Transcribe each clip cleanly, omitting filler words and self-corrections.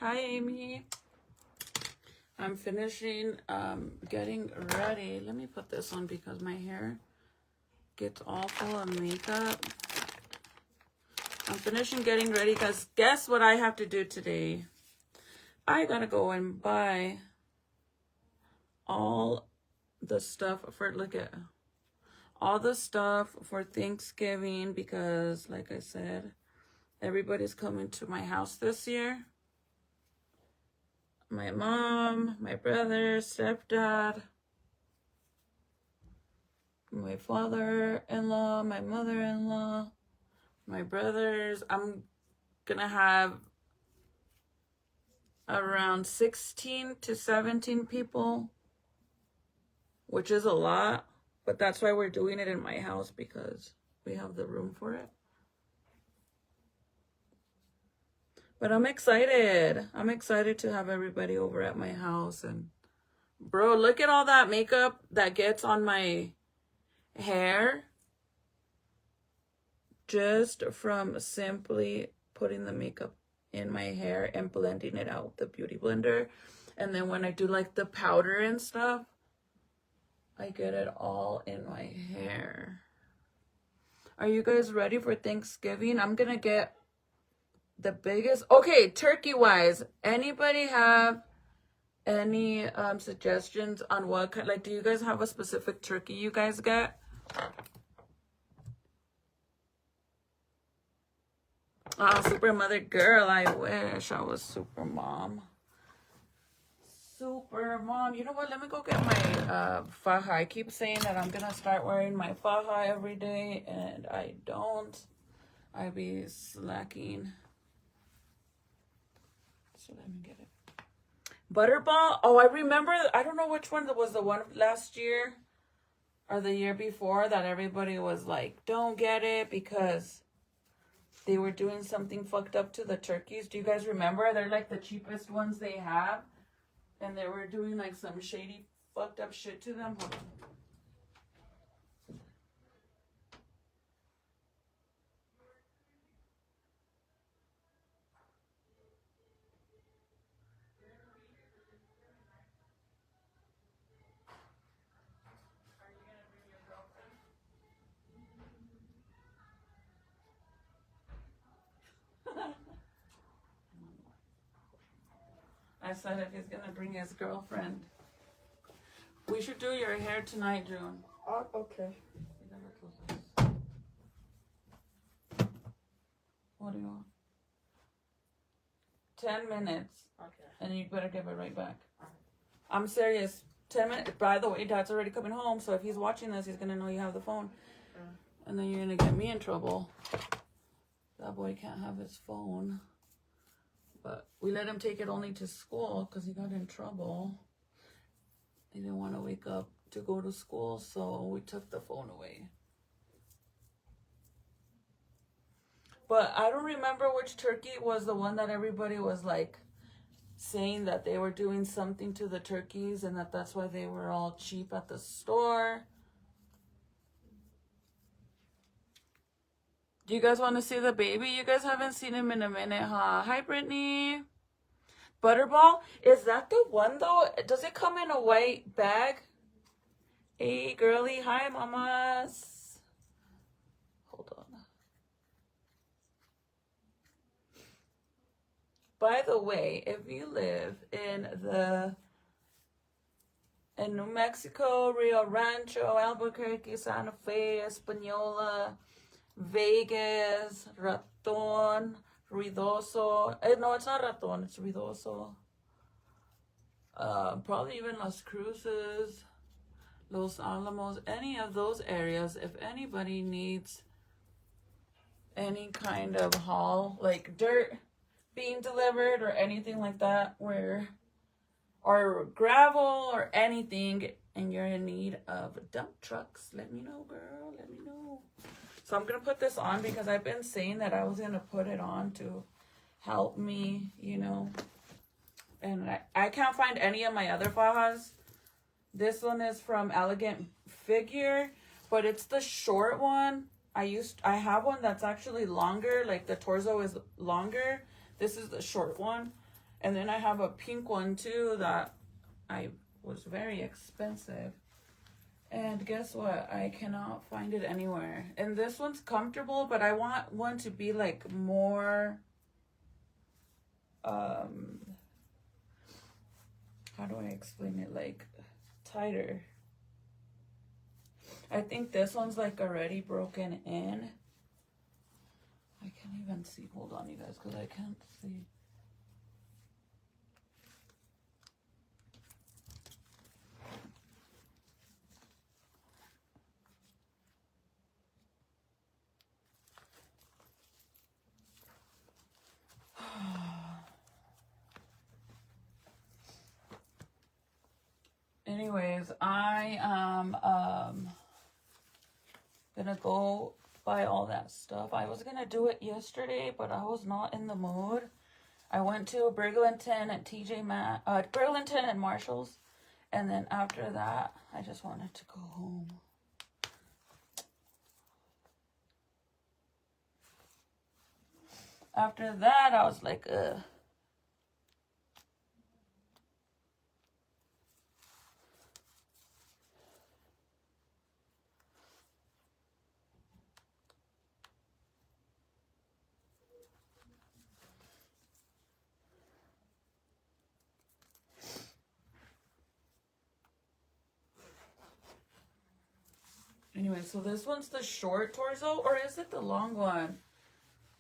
Hi, Amy. I'm finishing getting ready. Let me put this on because my hair gets all full of makeup. I'm finishing getting ready because guess what I have to do today? I gotta go and buy all the stuff for, look at, all the stuff for Thanksgiving because, like I said, everybody's coming to my house this year. My mom, my brother, stepdad, my father-in-law, my mother-in-law, my brothers. I'm gonna have around 16 to 17 people, which is a lot, but that's why we're doing it in my house because we have the room for it. But I'm excited. I'm excited to have everybody over at my house. And bro, look at all that makeup that gets on my hair just from simply putting the makeup in my hair and blending it out with the beauty blender. And then when I do like the powder and stuff, I get it all in my hair. Are you guys ready for Thanksgiving? I'm gonna get the biggest. Okay, turkey wise, anybody have any suggestions on what kind? Like, do you guys have a specific turkey you guys get? Oh, super mother girl. I wish I was super mom. Super mom. You know what? Let me go get my faja. I keep saying that I'm gonna start wearing my faja every day, and I don't. I be slacking. So let me get it. Butterball. Oh, I remember. I don't know which one was the one last year or the year before that everybody was like, don't get it because they were doing something fucked up to the turkeys. Do you guys remember? They're like the cheapest ones they have. And they were doing like some shady fucked up shit to them. Hold on. I said if he's gonna bring his girlfriend. We should do your hair tonight, June. Oh, okay. What do you want? 10 minutes. Okay. And you better give it right back. I'm serious. 10 minutes. By the way, Dad's already coming home, so if he's watching this, he's gonna know you have the phone. And then you're gonna get me in trouble. That boy can't have his phone. But we let him take it only to school because he got in trouble. He didn't want to wake up to go to school, so we took the phone away. But I don't remember which turkey was the one that everybody was like saying that they were doing something to the turkeys and that's why they were all cheap at the store. Do you guys want to see the baby? You guys haven't seen him in a minute, huh? Hi, Brittany. Butterball? Is that the one, though? Does it come in a white bag? Hey, girly. Hi, mamas. Hold on. By the way, if you live in New Mexico, Rio Rancho, Albuquerque, Santa Fe, Espanola, Vegas, Raton, Ruidoso. No, it's not Raton, it's Ruidoso. Probably even Las Cruces, Los Alamos, any of those areas. If anybody needs any kind of haul, like dirt being delivered or anything like that, or gravel or anything, and you're in need of dump trucks, let me know, girl. Let me know. So I'm going to put this on because I've been saying that I was going to put it on to help me, you know. And I can't find any of my other fajas. This one is from Elegant Figure, but it's the short one. I have one that's actually longer, like the torso is longer. This is the short one. And then I have a pink one too that was very expensive. And guess what? I cannot find it anywhere. And this one's comfortable, but I want one to be like more, how do I explain it? Like tighter. I think this one's like already broken in. I can't even see. Hold on, you guys, because I can't see. Anyways, I am gonna go buy all that stuff. I was gonna do it yesterday, but I was not in the mood. I went to Burlington and Burlington and Marshall's, and then after that, I just wanted to go home. After that, I was like, ugh. Anyway, so this one's the short torso, or is it the long one?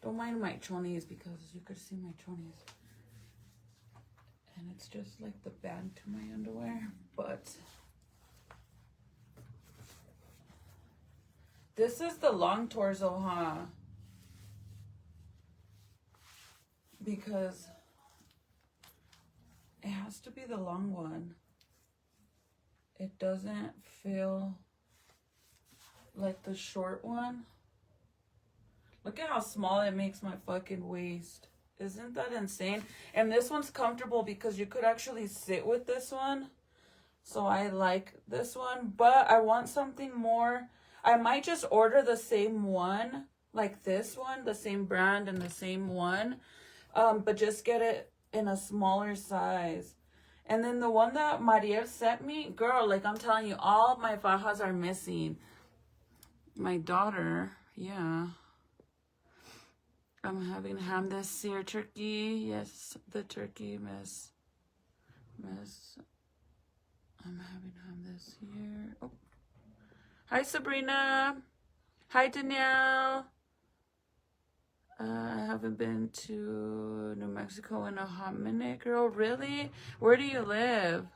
Don't mind my chonies because you could see my chonies. And it's just like the band to my underwear, but this is the long torso, huh? Because it has to be the long one. It doesn't feel like the short one. Look at how small it makes my fucking waist. Isn't that insane? And this one's comfortable because you could actually sit with this one. So I like this one, but I want something more. I might just order the same one, like this one, the same brand and the same one, but just get it in a smaller size. And then the one that Mariel sent me, girl, like I'm telling you, all my fajas are missing. My daughter, yeah. I'm having ham this year, turkey. Yes, the turkey, miss. I'm having ham this year. Oh. Hi, Sabrina. Hi, Danielle. I haven't been to New Mexico in a hot minute, girl. Really? Where do you live?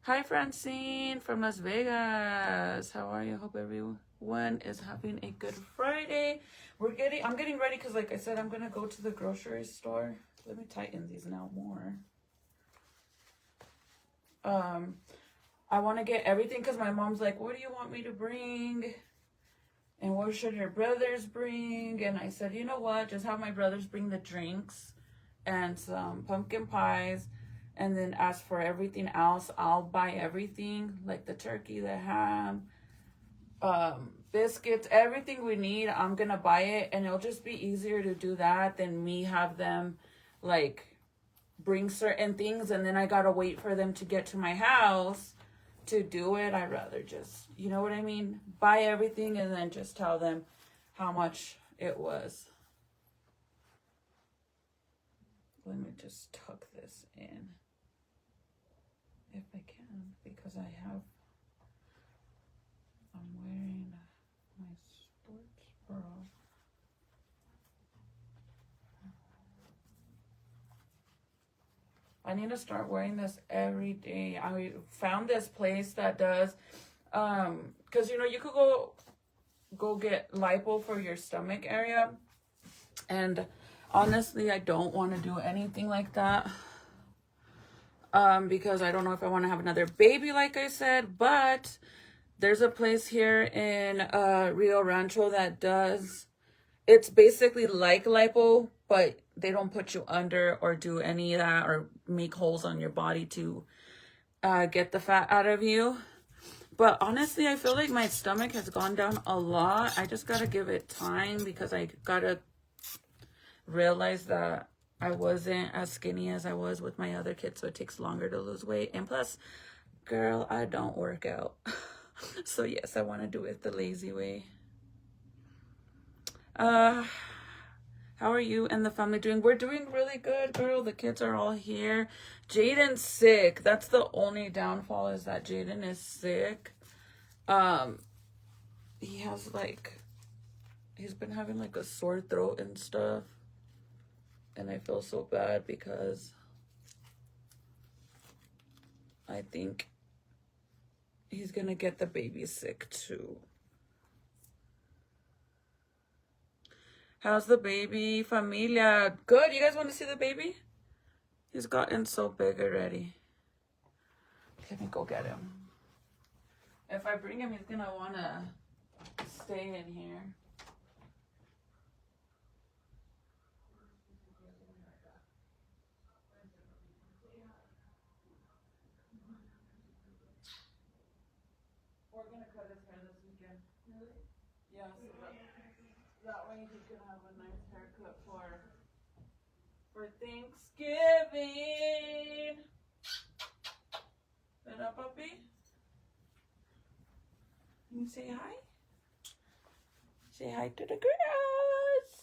Hi, Francine from Las Vegas. How are you? Hope everyone is having a good Friday. I'm getting ready because, like I said, I'm gonna go to the grocery store. Let me tighten these now more. I want to get everything because my mom's like, what do you want me to bring? And what should your brothers bring? And I said, you know what? Just have my brothers bring the drinks and some pumpkin pies. And then as for everything else, I'll buy everything, like the turkey, the ham, biscuits, everything we need. I'm going to buy it. And it'll just be easier to do that than me have them, like, bring certain things. And then I got to wait for them to get to my house to do it. I'd rather just, you know what I mean? Buy everything and then just tell them how much it was. Let me just tuck this in. If I can, because I'm wearing my sports bra. I need to start wearing this every day. I found this place that does, because, you know, you could go get lipo for your stomach area. And honestly, I don't want to do anything like that. Because I don't know if I want to have another baby, like I said, but there's a place here in Rio Rancho that does, it's basically like lipo, but they don't put you under or do any of that or make holes on your body to get the fat out of you. But honestly, I feel like my stomach has gone down a lot. I just got to give it time because I got to realize that I wasn't as skinny as I was with my other kids, so it takes longer to lose weight. And plus, girl, I don't work out. So yes, I want to do it the lazy way. How are you and the family doing? We're doing really good, girl. The kids are all here. Jaden's sick. That's the only downfall, is that Jaden is sick. He has like, he's been having like a sore throat and stuff. And I feel so bad because I think he's gonna get the baby sick too. How's the baby, familia? Good. You guys want to see the baby? He's gotten so big already. Let me go get him. If I bring him, he's gonna want to stay in here. We're gonna cut his hair this weekend. Really? Yeah, so that way he can have a nice haircut for Thanksgiving. Ven papi. Can you say hi? Say hi to the girls.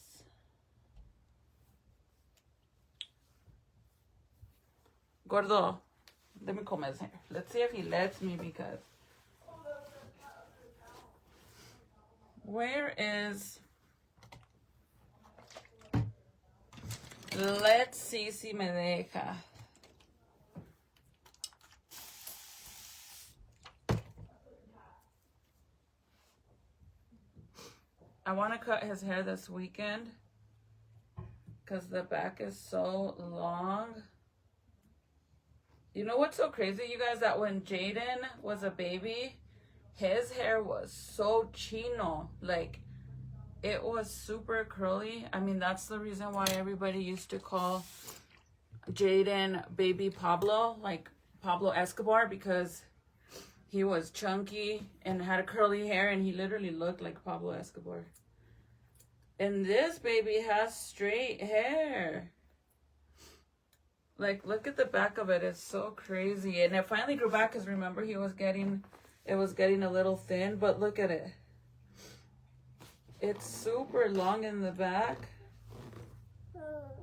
Gordo, let me comb his hair. Let's see if he lets me, because where is... Let's see si me deja. I want to cut his hair this weekend because the back is so long. You know what's so crazy, you guys? That when Jaden was a baby, his hair was so chino. Like, it was super curly. I mean, that's the reason why everybody used to call Jaden Baby Pablo, like Pablo Escobar, because he was chunky and had curly hair, and he literally looked like Pablo Escobar. And this baby has straight hair. Like, look at the back of it. It's so crazy. And it finally grew back because, remember, it was getting a little thin. But look at it. It's super long in the back.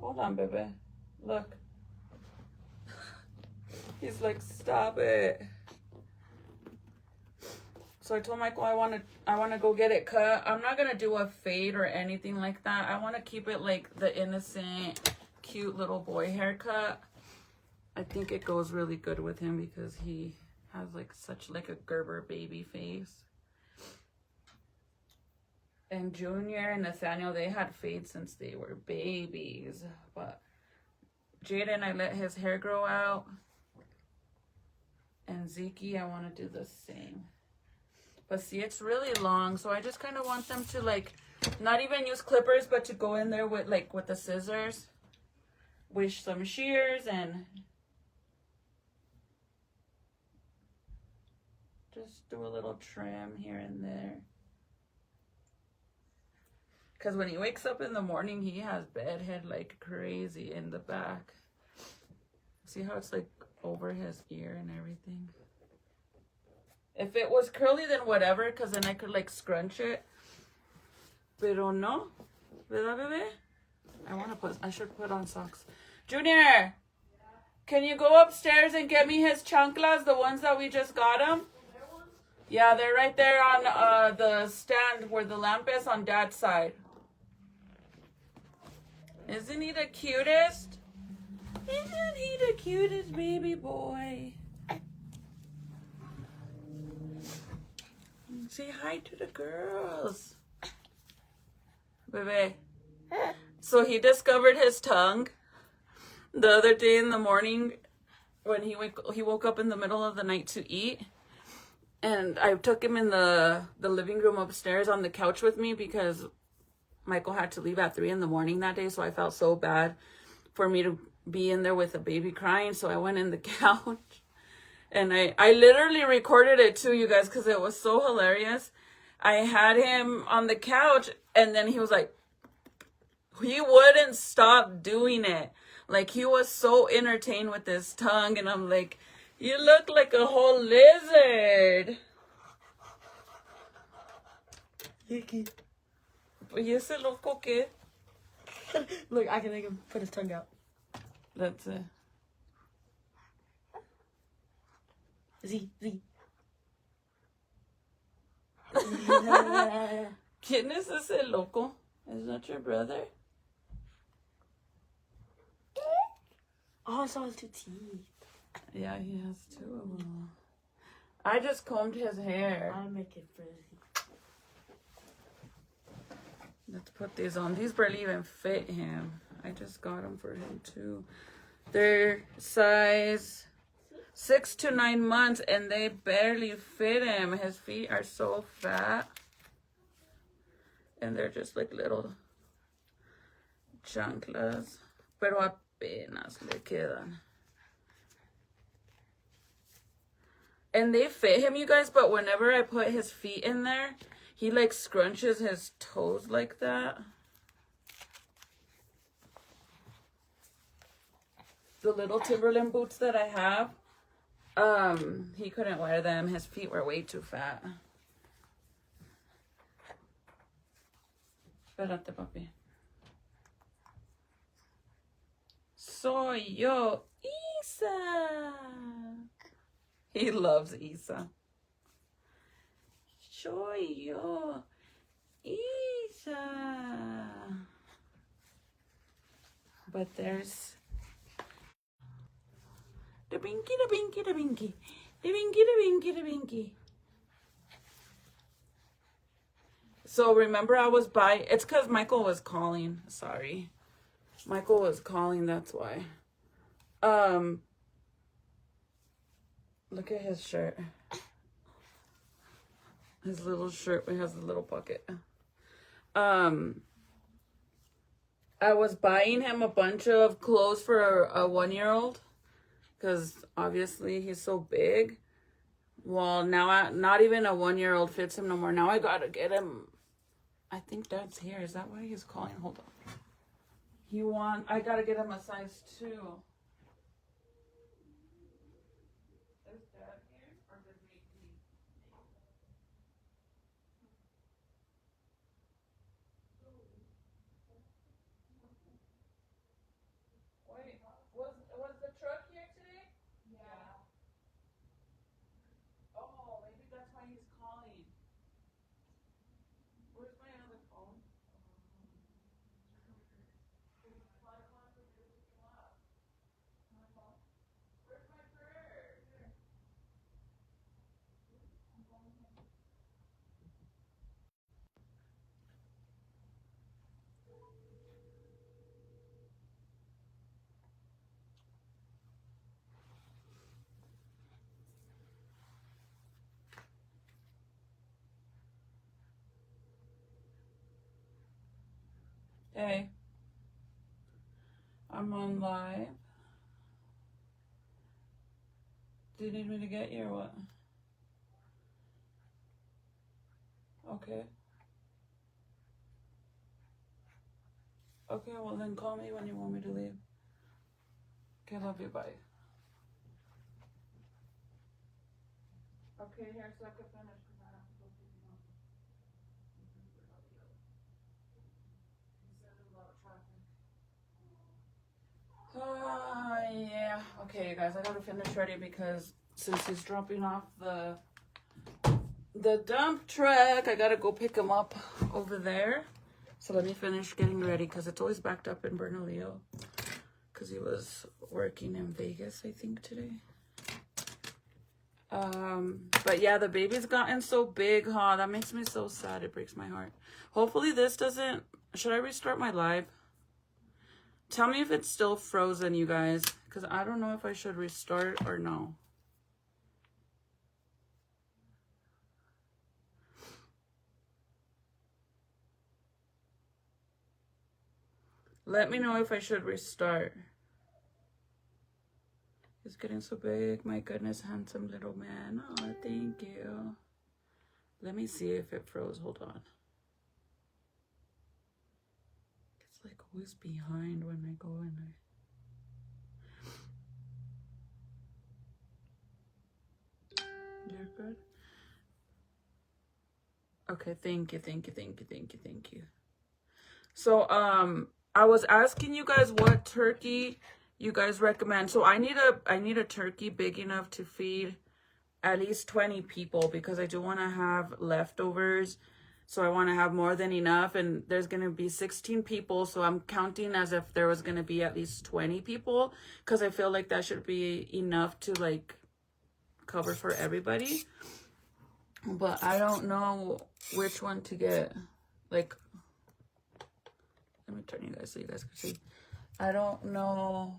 Hold on, baby. Look. He's like, stop it. So I told Michael I want to go get it cut. I'm not going to do a fade or anything like that. I want to keep it like the innocent, cute little boy haircut. I think it goes really good with him because he has like such like a Gerber baby face. And Junior and Nathaniel, they had fades since they were babies. But Jaden, I let his hair grow out. And Zeke, I want to do the same. But see, it's really long, so I just kind of want them to like not even use clippers, but to go in there with like with the scissors, with some shears, and just do a little trim here and there. Because when he wakes up in the morning, he has bedhead like crazy in the back. See how it's like over his ear and everything? If it was curly, then whatever, because then I could like scrunch it. Pero no. ¿Verdad, bebé? I should put on socks. Junior, can you go upstairs and get me his chanclas, the ones that we just got him? Yeah, they're right there on the stand where the lamp is on Dad's side. Isn't he the cutest? Isn't he the cutest baby boy? Say hi to the girls. Bebe. So he discovered his tongue the other day in the morning when he woke up in the middle of the night to eat. And I took him in the living room upstairs on the couch with me because Michael had to leave at 3 a.m. that day. So I felt so bad for me to be in there with a baby crying. So I went in the couch. And I literally recorded it too, you guys, because it was so hilarious. I had him on the couch, and then he was like, he wouldn't stop doing it. Like, he was so entertained with his tongue, and I'm like, you look like a whole lizard. Yucky. ¿Y ese loco qué? Look, I can make him put his tongue out. That's it. Z. ¿Quién es ese loco? Is that your brother? Oh, I saw his 2 teeth. Yeah, he has 2 of them. I just combed his hair. I'll make it frizzy. Let's put these on. These barely even fit him. I just got them for him too. They're size 6 to 9 months, and they barely fit him. His feet are so fat. And they're just like little chanclas. Pero apenas le quedan. And they fit him, you guys, but whenever I put his feet in there, he like scrunches his toes like that. The little Timberland boots that I have, he couldn't wear them. His feet were way too fat. Espérate, papi. Soy yo, Isa. He loves Isa. Soy yo, Isa. But there's the binky, the binky, the binky. The binky, the binky, the binky. So remember I was by, it's because Michael was calling. Sorry. Michael was calling, that's why. Look at his shirt. His little shirt has a little pocket. I was buying him a bunch of clothes for a 1-year-old. Because obviously he's so big. Well, now not even a 1-year-old fits him no more. Now I gotta get him. I think Dad's here. Is that why he's calling? Hold on. I gotta get him a size 2. Is Dad here or did we leave? Wait, was the truck here today? Yeah. Oh, maybe that's why he's calling. Where's my other phone? Where's my purse? Hey, I'm on live. Do you need me to get you or what? Okay. Okay, well then call me when you want me to leave. Okay, love you, bye. Okay, here, so I can finish because I have to go pick him up. He said there's a lot of traffic. Yeah. Okay, you guys, I gotta finish ready because since he's dropping off the dump truck, I gotta go pick him up over there. So let me finish getting ready because it's always backed up in Bernalillo because he was working in Vegas, I think, today. But yeah, the baby's gotten so big, huh? That makes me so sad. It breaks my heart. Hopefully this doesn't... Should I restart my live? Tell me if it's still frozen, you guys, because I don't know if I should restart or no. Let me know if I should restart. He's getting so big. My goodness, handsome little man. Oh, thank you. Let me see if it froze. Hold on. It's like always behind when I go in there. good? Okay, thank you. So, I was asking you guys what turkey you guys recommend. So I need a turkey big enough to feed at least 20 people because I do want to have leftovers. So I want to have more than enough, and there's going to be 16 people. So I'm counting as if there was going to be at least 20 people because I feel like that should be enough to like cover for everybody. But I don't know which one to get. Like, let me turn you guys so you guys can see. I don't know.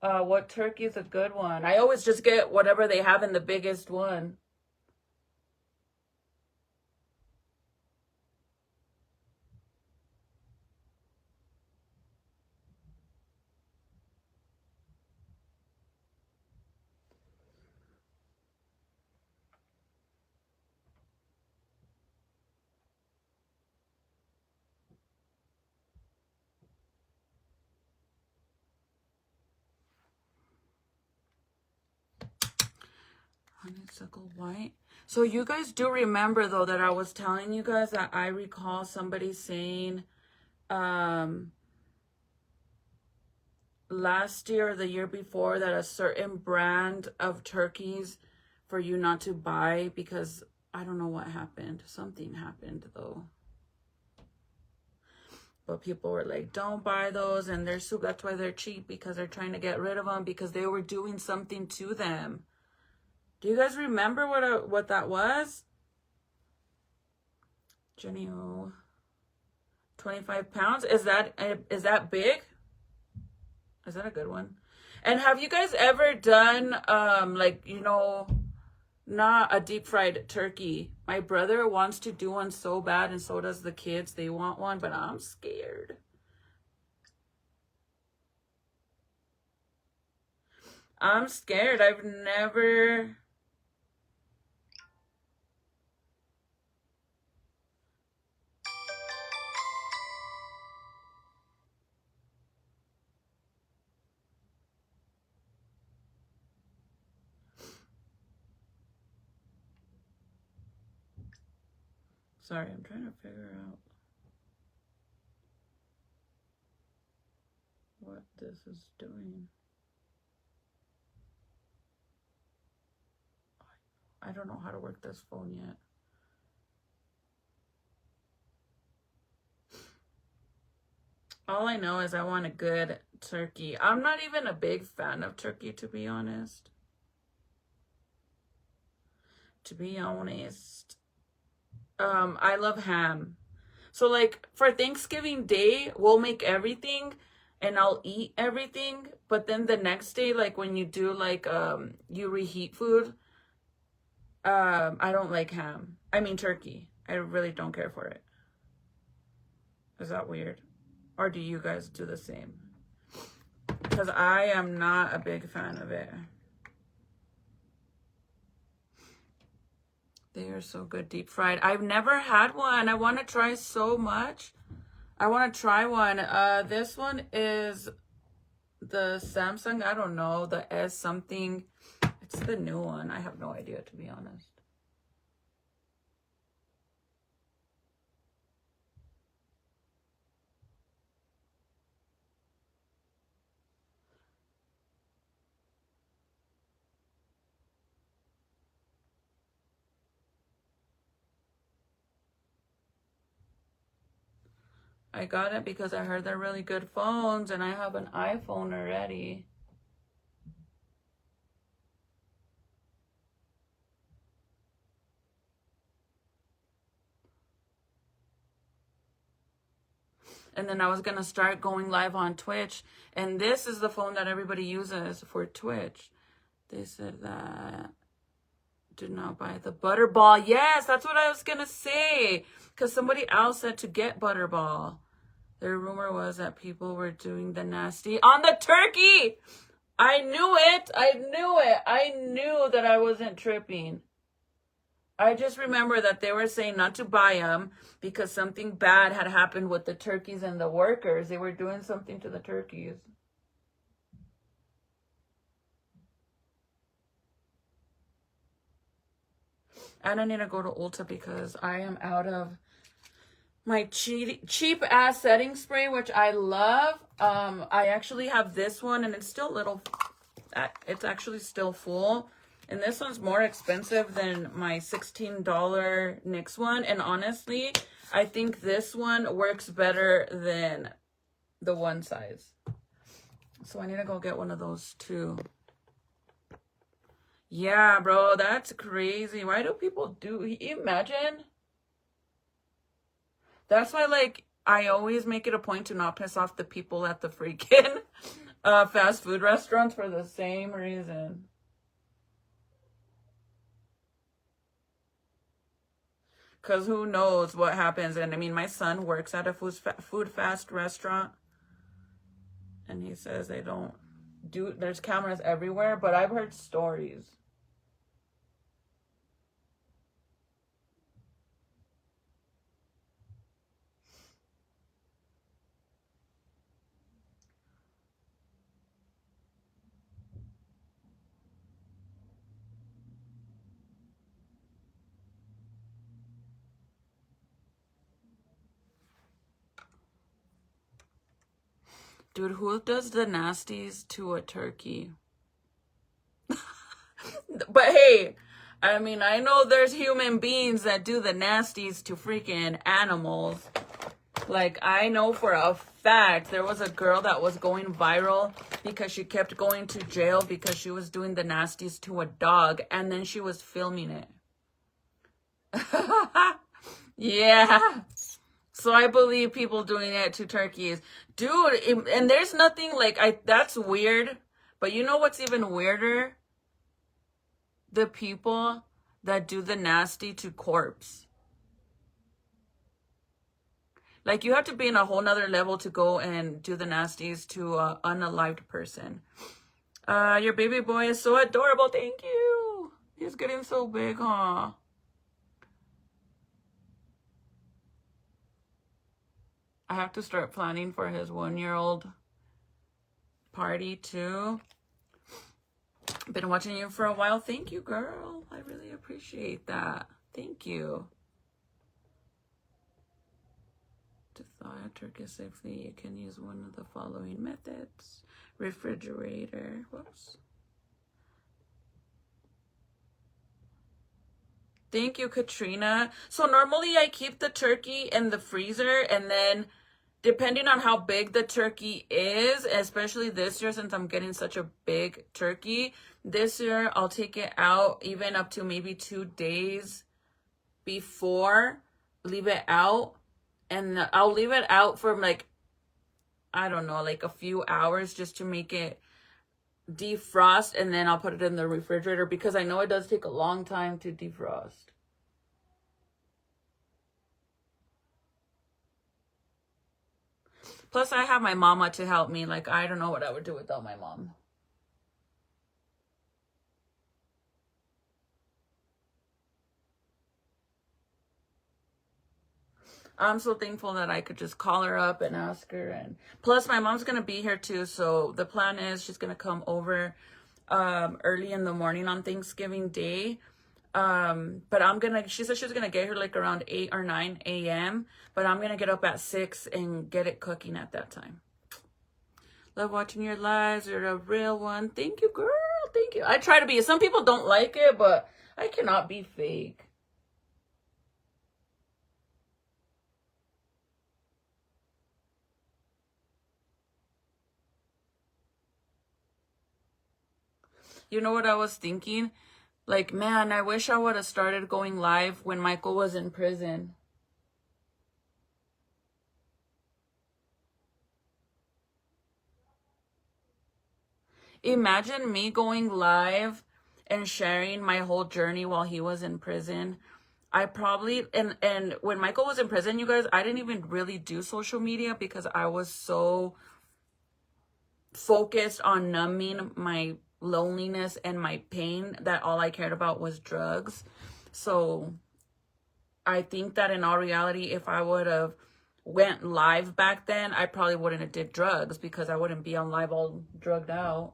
What turkey is a good one? I always just get whatever they have in the biggest one. Honeysuckle white. So you guys do remember though that I was telling you guys that I recall somebody saying last year or the year before that a certain brand of turkeys for you not to buy because I don't know what happened. Something happened though. But people were like, don't buy those, and they're so that's why they're cheap, because they're trying to get rid of them because they were doing something to them. Do you guys remember what that was? Jenny O. 25 pounds. Is that big? Is that a good one? And have you guys ever done like, you know, not a deep fried turkey? My brother wants to do one so bad, and so does the kids. They want one, but I'm scared. I'm scared. I've never... Sorry, I'm trying to figure out what this is doing. I don't know how to work this phone yet. All I know is I want a good turkey. I'm not even a big fan of turkey, to be honest. I love ham. So like for Thanksgiving Day, we'll make everything and I'll eat everything. But then the next day, like when you do like, you reheat food, I don't like ham. I mean turkey. I really don't care for it. Is that weird? Or do you guys do the same? Because I am not a big fan of it. They are so good deep fried. I've never had one. I want to try so much. I want to try one. This one is the Samsung. I don't know. The S something. It's the new one. I have no idea, to be honest. I got it because I heard they're really good phones and I have an iPhone already. And then I was going to start going live on Twitch. And this is the phone that everybody uses for Twitch. They said that do not buy the Butterball. Yes, that's what I was going to say. Because somebody else said to get Butterball. Their rumor was that people were doing the nasty on the turkey. I knew it. I knew that I wasn't tripping. I just remember that they were saying not to buy them because something bad had happened with the turkeys and the workers. They were doing something to the turkeys. And I need to go to Ulta because I am out of my cheap ass setting spray, which I love. I actually have this one, and it's still little. It's actually still full, and this one's more expensive than my $16 NYX one. And honestly, I think this one works better than the one size. So I need to go get one of those too. Yeah, bro, that's crazy. Why do people do? Imagine. That's why, like, I always make it a point to not piss off the people at the freaking fast food restaurants for the same reason. Because who knows what happens. And I mean, my son works at a food fast restaurant. And he says they don't do, there's cameras everywhere. But I've heard stories. Dude, who does the nasties to a turkey? But hey, I mean, I know there's human beings that do the nasties to freaking animals. Like, I know for a fact there was a girl that was going viral because she kept going to jail because she was doing the nasties to a dog, and then she was filming it. Yeah. So I believe people doing that to turkeys. Dude, and there's nothing like, that's weird. But you know what's even weirder? The people that do the nasty to corpse. Like, you have to be in a whole nother level to go and do the nasties to an unalived person. Your baby boy is so adorable. Thank you. He's getting so big, huh? I have to start planning for his 1-year-old party too. Been watching you for a while. Thank you, girl. I really appreciate that. Thank you. To thaw a turkey safely, you can use one of the following methods. Refrigerator. Whoops. Thank you, Katrina. So normally I keep the turkey in the freezer, and then depending on how big the turkey is, especially this year since I'm getting such a big turkey, this year I'll take it out even up to maybe 2 days before, leave it out, and I'll leave it out for like, I don't know, like a few hours just to make it defrost, and then I'll put it in the refrigerator because I know it does take a long time to defrost. Plus, I have my mama to help me. Like, I don't know what I would do without my mom. I'm so thankful that I could just call her up and ask her. And plus, my mom's going to be here too. So the plan is she's going to come over early in the morning on Thanksgiving Day. But she said she was going to get here like around 8 or 9 a.m. But I'm going to get up at 6 and get it cooking at that time. Love watching your lives. You're a real one. Thank you, girl. Thank you. I try to be. Some people don't like it, but I cannot be fake. You know what I was thinking? Like, man, I wish I would have started going live when Michael was in prison. Imagine me going live and sharing my whole journey while he was in prison. I probably, and when Michael was in prison, you guys, I didn't even really do social media because I was so focused on numbing my loneliness and my pain that all I cared about was drugs. So I think that in all reality, if I would have went live back then, I probably wouldn't have did drugs because I wouldn't be on live all drugged out.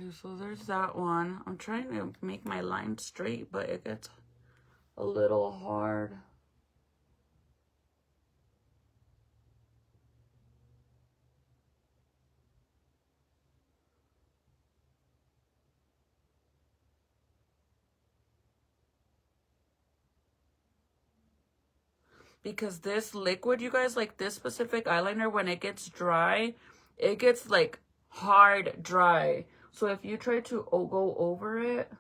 Okay, so there's that one. I'm trying to make my line straight, but it gets a little hard. Because this liquid, you guys, like this specific eyeliner, when it gets dry, it gets like hard dry. So if you try to go over it,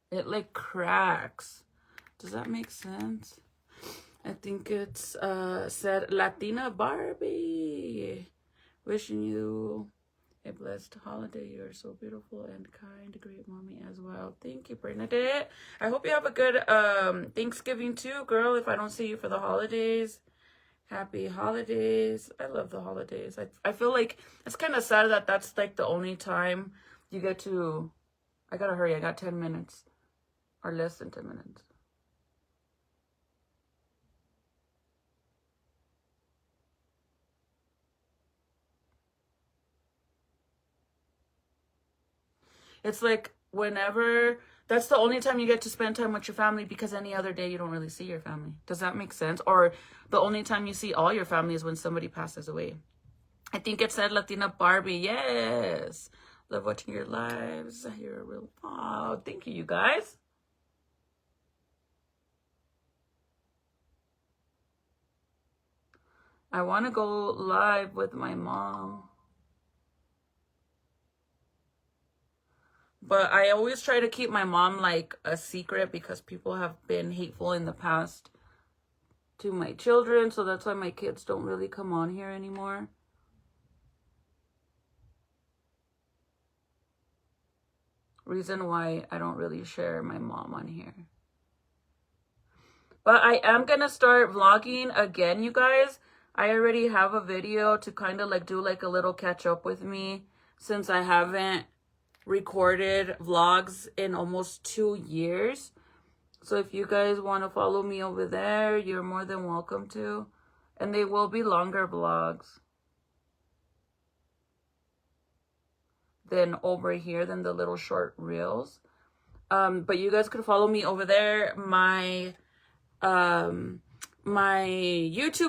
it like cracks. Does that make sense? I think it's said Latina Barbie. Wishing you a blessed holiday. You are so beautiful and kind, great mommy as well. Thank you, Bernadette. I hope you have a good Thanksgiving too, girl. If I don't see you for the holidays, happy holidays. I love the holidays. I feel like it's kind of sad that that's like the only time you get to. I gotta hurry. I got 10 minutes or less than 10 minutes. It's like whenever, that's the only time you get to spend time with your family, because any other day you don't really see your family. Does that make sense? Or the only time you see all your family is when somebody passes away. I think it said Latina Barbie. Yes. Love watching your lives. You're a real, oh, thank you, you guys. I want to go live with my mom. But I always try to keep my mom like a secret, because people have been hateful in the past to my children. So that's why my kids don't really come on here anymore. Reason why I don't really share my mom on here. But I am going to start vlogging again, you guys. I already have a video to kind of like do like a little catch up with me, since I haven't recorded vlogs in almost 2 years. So if you guys want to follow me over there, you're more than welcome to. And they will be longer vlogs than over here, than the little short reels. But you guys could follow me over there. My YouTube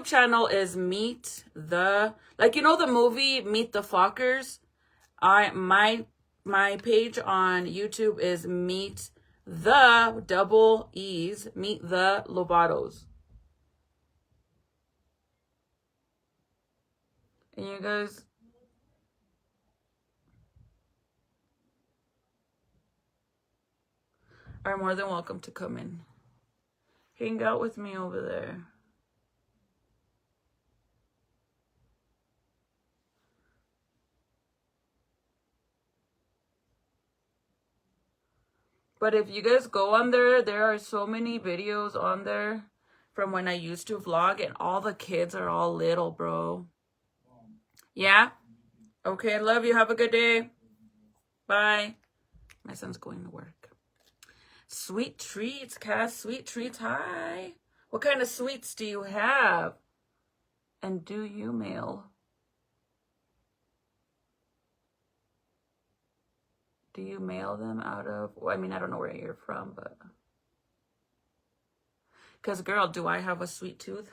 channel is Meet the, like, you know the movie Meet the Fockers? My page on YouTube is Meet the double E's, Meet the Lobatos. And you guys are more than welcome to come in. Hang out with me over there. But if you guys go on there, there are so many videos on there from when I used to vlog, and all the kids are all little, bro. Yeah? Okay, love you. Have a good day. Bye. My son's going to work. Sweet treats, Cass. Sweet treats. Hi. What kind of sweets do you have? And do you mail? Do you mail them out of, well, I mean, I don't know where you're from, but. Because, girl, do I have a sweet tooth?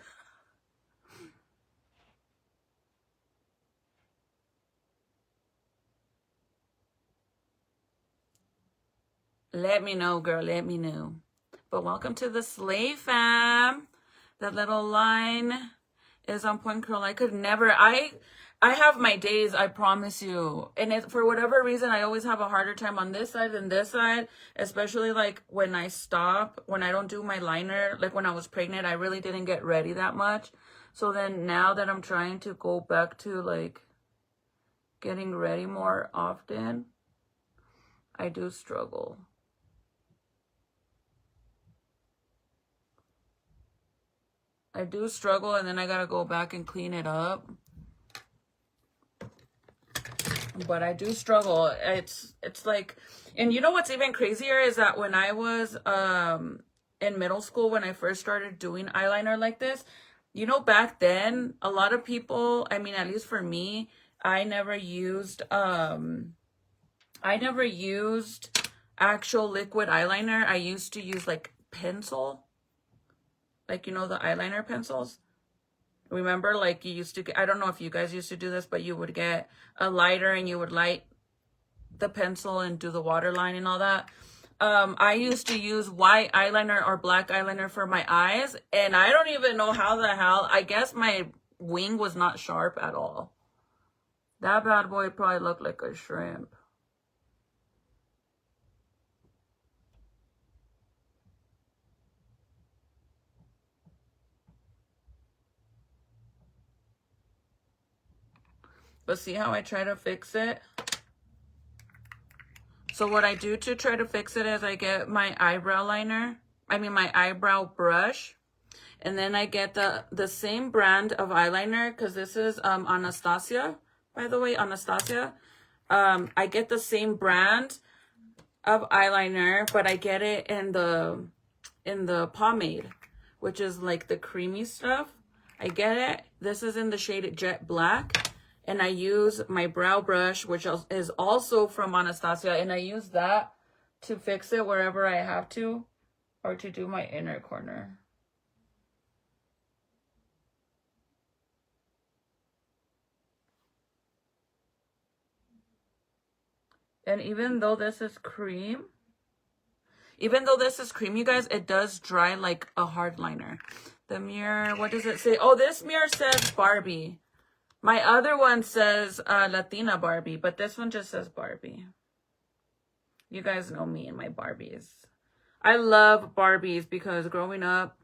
Let me know, girl. Let me know. But welcome to the Slay fam. That little line is on point, girl. I could never. I have my days, I promise you. And for whatever reason, I always have a harder time on this side than this side. Especially like when I stop, when I don't do my liner. Like when I was pregnant, I really didn't get ready that much. So then now that I'm trying to go back to like getting ready more often, I do struggle. I do struggle, and then I gotta go back and clean it up. But I do struggle. It's like, and you know what's even crazier is that when I was in middle school when I first started doing eyeliner like this. You know, back then, a lot of people, I mean, at least for me, I never used actual liquid eyeliner. I used to use like pencil, like, you know, the eyeliner pencils. Remember, like you used to get, I don't know if you guys used to do this, but you would get a lighter and you would light the pencil and do the waterline and all that. I used to use white eyeliner or black eyeliner for my eyes, and I don't even know how the hell. I guess my wing was not sharp at all. That bad boy probably looked like a shrimp. But see how I try to fix it? So what I do to try to fix it is I get my eyebrow my eyebrow brush, and then I get the same brand of eyeliner, because this is Anastasia, by the way, Anastasia. I get the same brand of eyeliner, but I get it in the pomade, which is like the creamy stuff. I get it. This is in the shade Jet Black. And I use my brow brush, which is also from Anastasia. And I use that to fix it wherever I have to, or to do my inner corner. And even though this is cream, you guys, it does dry like a hard liner. The mirror, what does it say? Oh, this mirror says Barbie. My other one says Latina Barbie, but this one just says Barbie. You guys know me and my Barbies. I love Barbies because growing up,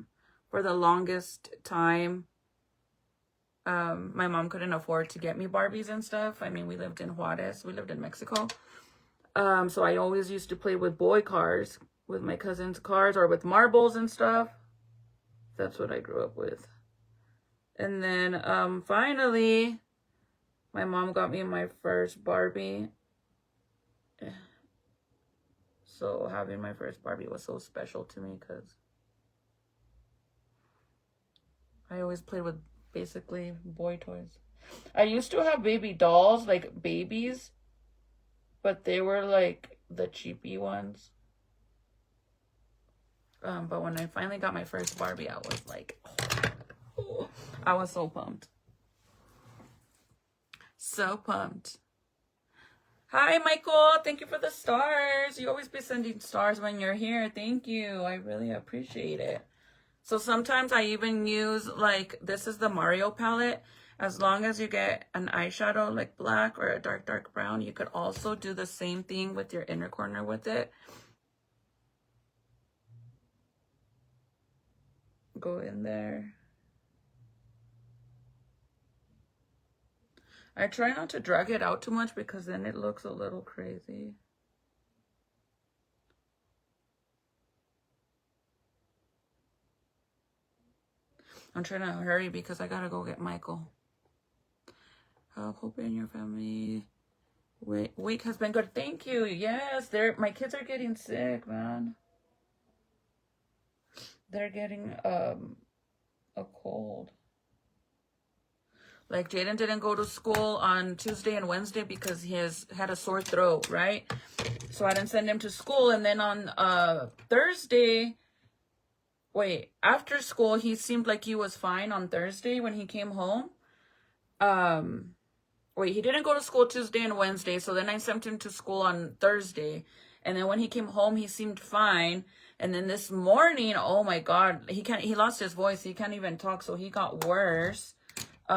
for the longest time, my mom couldn't afford to get me Barbies and stuff. I mean, we lived in Juarez. We lived in Mexico. So I always used to play with boy cars, with my cousin's cars, or with marbles and stuff. That's what I grew up with. And then finally, my mom got me my first Barbie. So having my first Barbie was so special to me because I always played with basically boy toys. I used to have baby dolls, like babies, but they were like the cheapy ones. But when I finally got my first Barbie, I was like, oh, I was so pumped. So pumped. Hi, Michael. Thank you for the stars. You always be sending stars when you're here. Thank you. I really appreciate it. So sometimes I even use, like, this is the Mario palette. As long as you get an eyeshadow like black or a dark brown, you could also do the same thing with your inner corner with it. Go in there. I try not to drag it out too much because then it looks a little crazy. I'm trying to hurry because I gotta go get Michael. Hope in your family week has been good. Thank you. Yes, my kids are getting sick, man. They're getting a cold. Like, Jaden didn't go to school on Tuesday and Wednesday because he had a sore throat, right? So I didn't send him to school. And then on Thursday, after school, he seemed like he was fine on Thursday when he came home. He didn't go to school Tuesday and Wednesday. So then I sent him to school on Thursday. And then when he came home, he seemed fine. And then this morning, oh my God, he lost his voice. He can't even talk. So he got worse.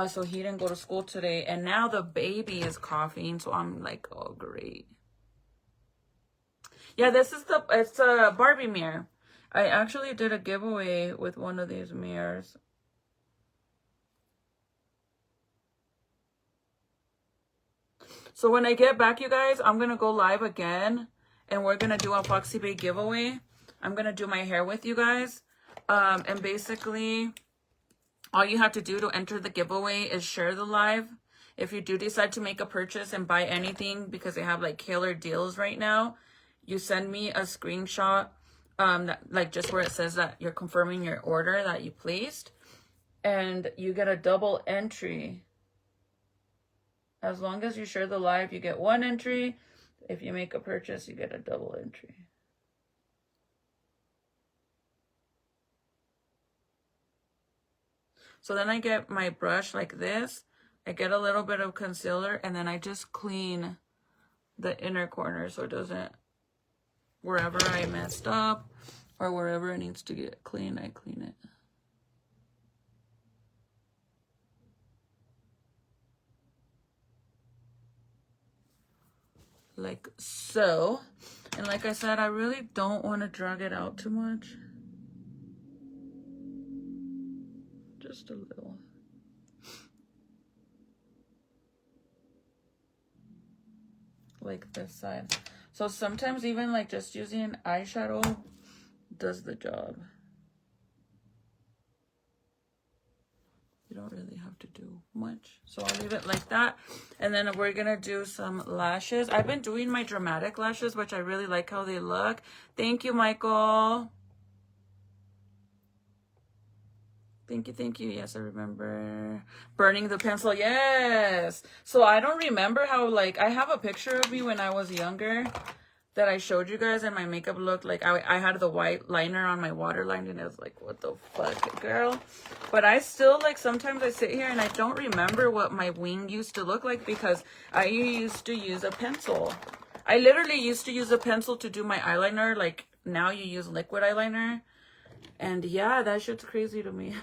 So he didn't go to school today. And now the baby is coughing. So I'm like, oh, great. Yeah, it's a Barbie mirror. I actually did a giveaway with one of these mirrors. So when I get back, you guys, I'm going to go live again. And we're going to do a Foxy Bae giveaway. I'm going to do my hair with you guys. And basically, all you have to do to enter the giveaway is share the live. If you do decide to make a purchase and buy anything, because they have like killer deals right now, you send me a screenshot like just where it says that you're confirming your order that you placed, and you get a double entry. As long as you share the live, you get 1 entry. If you make a purchase, you get a double entry. So then I get my brush like this. I get a little bit of concealer, and then I just clean the inner corner so it doesn't, wherever I messed up or wherever it needs to get clean, I clean it. Like so. And like I said, I really don't want to drag it out too much. Just a little. Like this side. So sometimes even like just using eyeshadow does the job. You don't really have to do much. So I'll leave it like that. And then we're going to do some lashes. I've been doing my dramatic lashes, which I really like how they look. Thank you, Michael. Thank you, thank you. Yes, I remember. Burning the pencil. Yes. So I don't remember how, like, I have a picture of me when I was younger that I showed you guys, and my makeup looked like I had the white liner on my waterline, and it was like, what the fuck, girl? But I still, like, sometimes I sit here and I don't remember what my wing used to look like because I used to use a pencil. I literally used to use a pencil to do my eyeliner. Like, now you use liquid eyeliner. And yeah, that shit's crazy to me.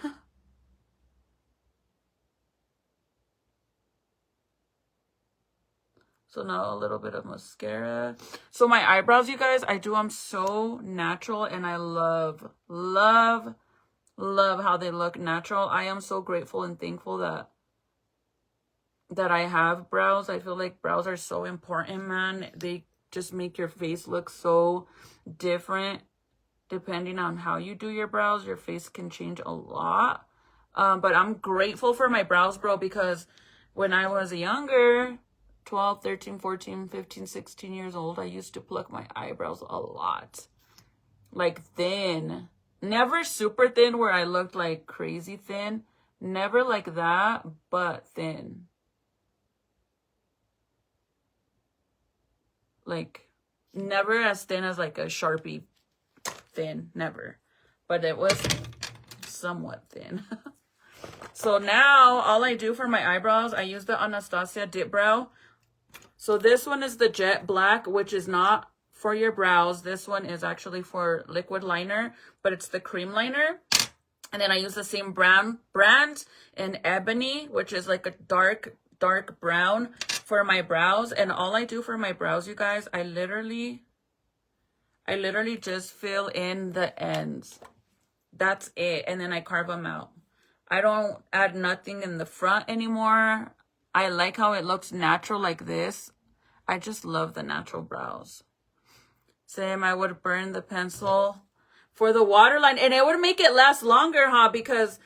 So now a little bit of mascara. So my eyebrows, you guys, I do them so natural, and I love, love, love how they look natural. I am so grateful and thankful that I have brows. I feel like brows are so important, man. They just make your face look so different. Depending on how you do your brows, your face can change a lot. But I'm grateful for my brows, bro, because when I was younger, 12, 13, 14, 15, 16 years old, I used to pluck my eyebrows a lot. Like thin. Never super thin where I looked like crazy thin. Never like that, but thin. Like, never as thin as like a Sharpie thin, never, but it was somewhat thin. So now all I do for my eyebrows, I use the Anastasia Dip Brow. So this one is the jet black, which is not for your brows. This one is actually for liquid liner, but it's the cream liner. And then I use the same brand in Ebony, which is like a dark brown for my brows. And all I do for my brows, you guys, I literally just fill in the ends. That's it. And then I carve them out. I don't add nothing in the front anymore. I like how it looks natural like this. I just love the natural brows. Same, I would burn the pencil for the waterline. And it would make it last longer, huh? Because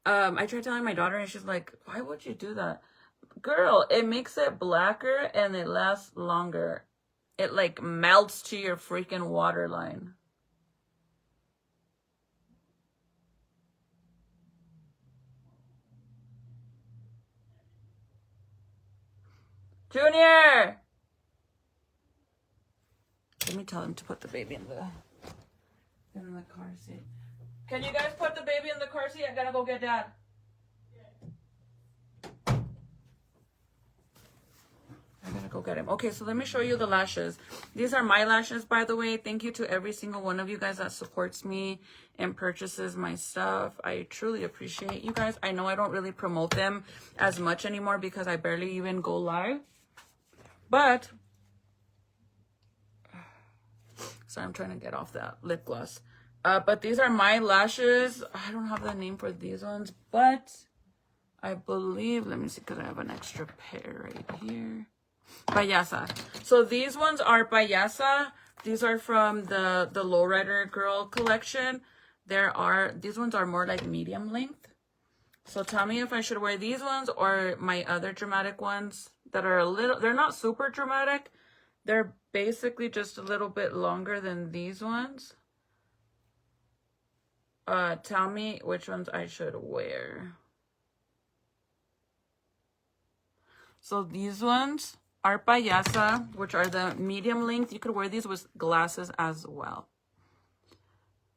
I tried telling my daughter, and she's like, why would you do that? Girl, it makes it blacker and it lasts longer. It like melts to your freaking waterline. Junior! Let me tell him to put the baby in the car seat. Can you guys put the baby in the car seat? I gotta go get Dad. I gotta go get him. Okay, so let me show you the lashes. These are my lashes, by the way. Thank you to every single one of you guys that supports me and purchases my stuff. I truly appreciate you guys. I know I don't really promote them as much anymore because I barely even go live. But, sorry, I'm trying to get off that lip gloss. But these are my lashes. I don't have the name for these ones, but I believe, let me see, because I have an extra pair right here. Payasa. So these ones are Payasa. These are from the Lowrider Girl collection. These ones are more like medium length. So tell me if I should wear these ones or my other dramatic ones that are they're not super dramatic. They're basically just a little bit longer than these ones. tell me which ones I should wear. So these ones are payasa, which are the medium length. You could wear these with glasses as well.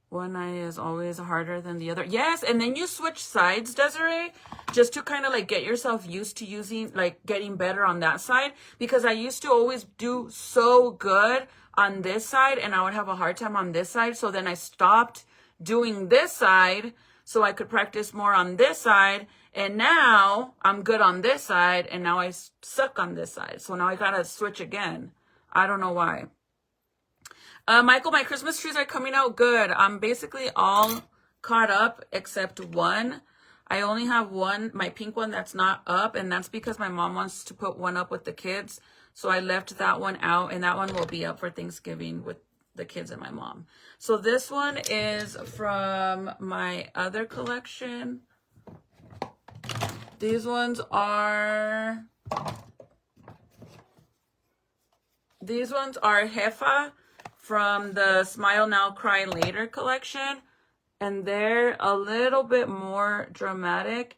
One eye is always harder than the other. Yes, and then you switch sides, Desiree, just to kind of like get yourself used to using, like getting better on that side. Because I used to always do so good on this side and I would have a hard time on this side. So then I stopped doing this side so I could practice more on this side. And now I'm good on this side and now I suck on this side. So now I gotta switch again. I don't know why. Michael, my Christmas trees are coming out good. I'm basically all caught up except one. I only have one, my pink one, that's not up, and that's because my mom wants to put one up with the kids. So I left that one out, and that one will be up for Thanksgiving with the kids and my mom. So this one is from my other collection. These ones are Jefa from the Smile Now, Cry Later collection. And they're a little bit more dramatic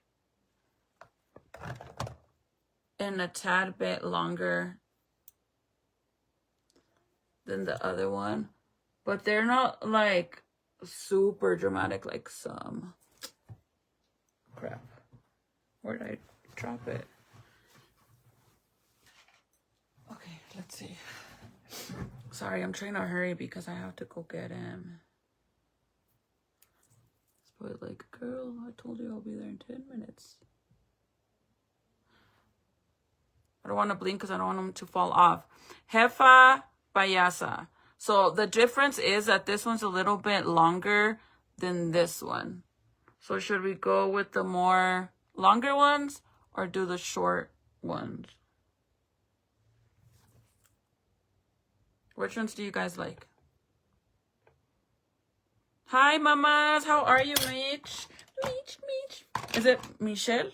and a tad bit longer than the other one. But they're not like super dramatic like some. Crap. Where did I drop it? Okay, let's see. Sorry, I'm trying to hurry because I have to go get him. But like, girl, I told you I'll be there in 10 minutes. I don't want to blink because I don't want them to fall off. Jefa Payasa. So the difference is that this one's a little bit longer than this one. So should we go with the more longer ones or do the short ones? Which ones do you guys like? Hi, mamas. How are you, Mitch? Mitch. Is it Michelle?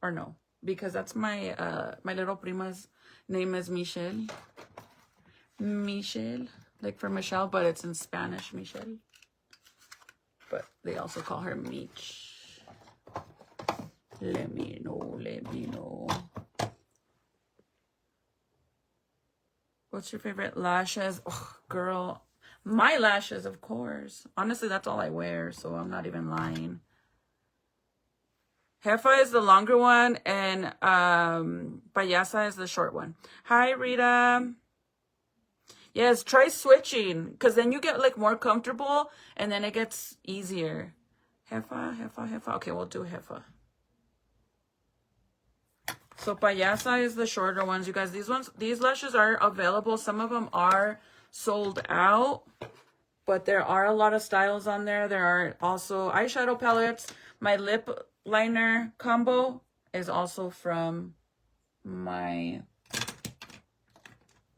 Or no? Because that's my my little prima's name is Michelle. Michelle. Like for Michelle, but it's in Spanish, Michelle. But they also call her Mitch. Let me know. What's your favorite lashes? Oh, girl. My lashes, of course. Honestly, that's all I wear, so I'm not even lying. Jefa is the longer one, and Payasa is the short one. Hi, Rita. Yes, try switching, because then you get like more comfortable, and then it gets easier. Jefa. Okay, we'll do Jefa. So Payasa is the shorter ones, you guys. These lashes are available. Some of them are sold out, but there are a lot of styles on there. There are also eyeshadow palettes. My lip liner combo is also from my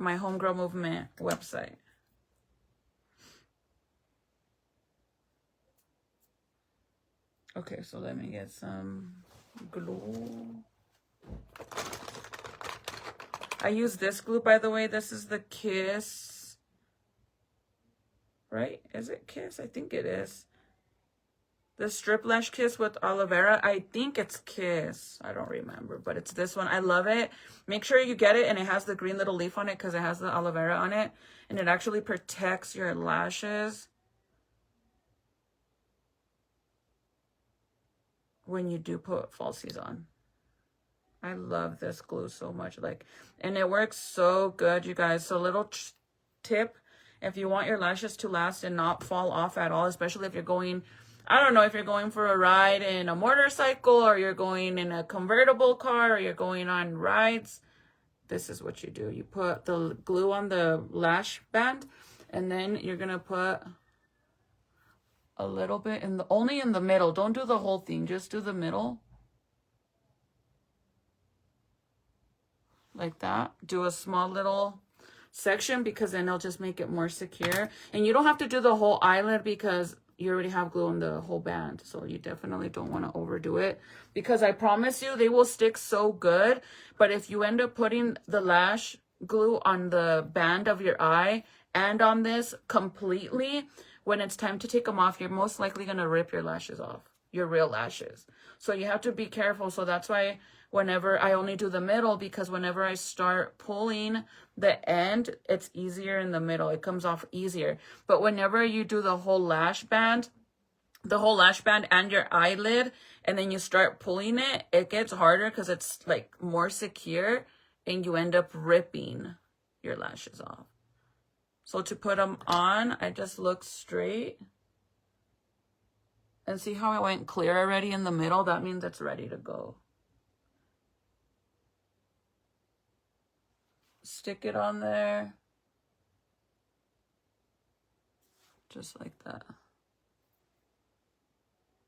Homegirl Movement website. Okay, so let me get some glue. I use this glue, by the way. This is the Kiss. Right? Is it Kiss? I think it is. The Strip Lash Kiss with aloe vera. I think it's Kiss. I don't remember, but it's this one. I love it. Make sure you get it, and it has the green little leaf on it because it has the aloe vera on it, and it actually protects your lashes when you do put falsies on. I love this glue so much, and it works so good, you guys. So little tip, if you want your lashes to last and not fall off at all, especially if you're going, I don't know, if you're going for a ride in a motorcycle, or you're going in a convertible car, or you're going on rides, this is what you do. You put the glue on the lash band, and then you're gonna put a little bit only in the middle. Don't do the whole thing, just do the middle. Like that. Do a small little section because then it'll just make it more secure. And you don't have to do the whole eyelid because you already have glue on the whole band. So you definitely don't want to overdo it, because I promise you they will stick so good. But if you end up putting the lash glue on the band of your eye and on this completely, when it's time to take them off, you're most likely going to rip your lashes off, your real lashes. So you have to be careful. So that's why whenever I only do the middle, because whenever I start pulling the end, it's easier in the middle. It comes off easier. But whenever you do the whole lash band and your eyelid, and then you start pulling it, it gets harder because it's like more secure, and you end up ripping your lashes off. So to put them on, I just look straight. And see how it went clear already in the middle? That means it's ready to go. Stick it on there. Just like that.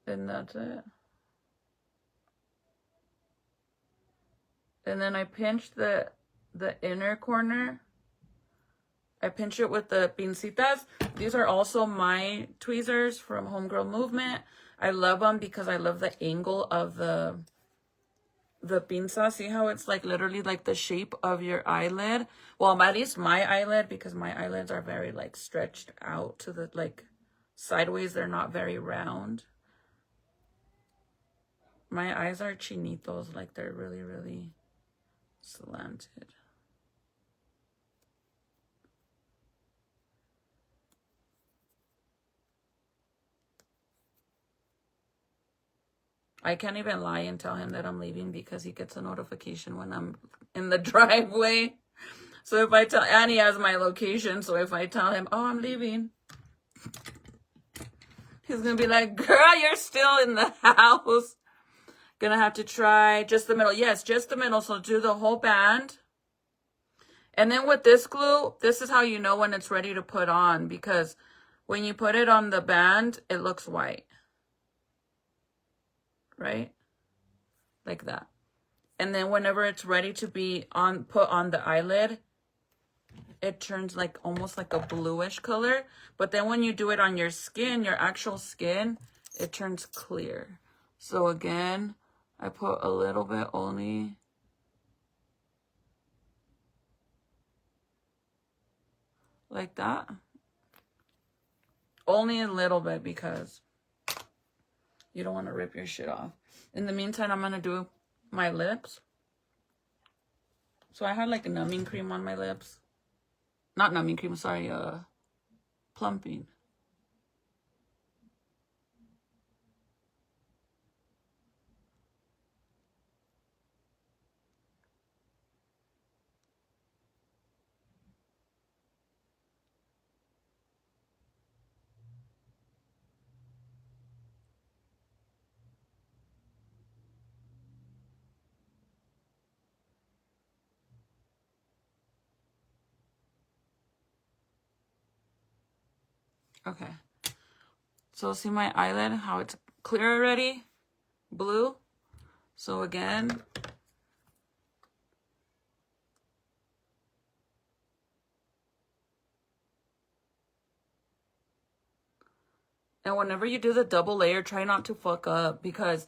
And that's it. And then I pinch the inner corner. I pinch it with the pincitas. These are also my tweezers from Homegirl Movement. I love them because I love the angle of the pinza. See how it's like literally like the shape of your eyelid? Well, at least my eyelid, because my eyelids are very like stretched out to the like sideways. They're not very round. My eyes are chinitos, like they're really, really slanted. I can't even lie and tell him that I'm leaving because he gets a notification when I'm in the driveway. So if I tell, and he has my location, so if I tell him, oh, I'm leaving, he's gonna be like, girl, you're still in the house. Gonna have to try just the middle. Yes, just the middle. So do the whole band. And then with this glue, this is how you know when it's ready to put on, because when you put it on the band, it looks white. Right? Like that. And then whenever it's ready to be put on the eyelid, it turns like almost like a bluish color. But then when you do it on your skin, your actual skin, it turns clear. So again, I put a little bit only. Like that. Only a little bit because you don't want to rip your shit off. In the meantime, I'm going to do my lips. So I had like a numbing cream on my lips. Not numbing cream, sorry, plumping. Okay. So see my eyelid, how it's clear already? Blue. So again, and whenever you do the double layer, try not to fuck up, because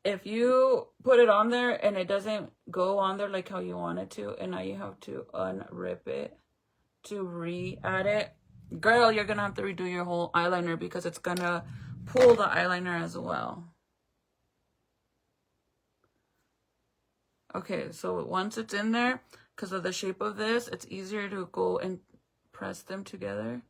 if you put it on there and it doesn't go on there like how you want it to, and now you have to unrip it to re-add it, girl, you're gonna have to redo your whole eyeliner because it's gonna pull the eyeliner as well. Okay, so once it's in there, because of the shape of this, it's easier to go and press them together.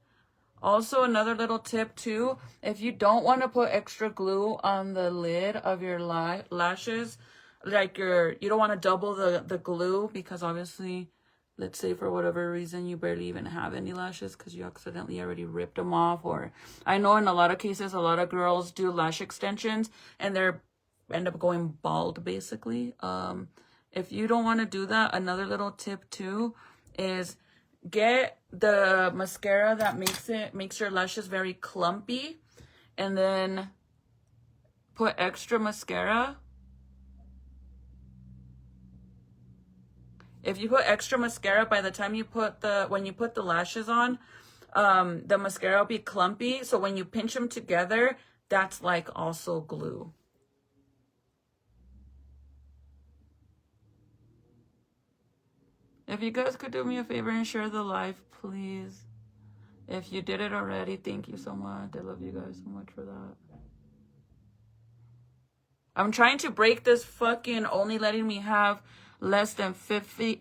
Also, another little tip too, if you don't want to put extra glue on the lid of your lashes, like you don't want to double the glue, because obviously, let's say for whatever reason you barely even have any lashes because you accidentally already ripped them off. Or I know in a lot of cases, a lot of girls do lash extensions and they end up going bald basically. If you don't want to do that, another little tip too is get the mascara that makes your lashes very clumpy, and then put extra mascara. If you put extra mascara, by the time you put when you put the lashes on, the mascara will be clumpy. So when you pinch them together, that's like also glue. If you guys could do me a favor and share the live, please. If you did it already, thank you so much. I love you guys so much for that. I'm trying to break this fucking only letting me have less than 50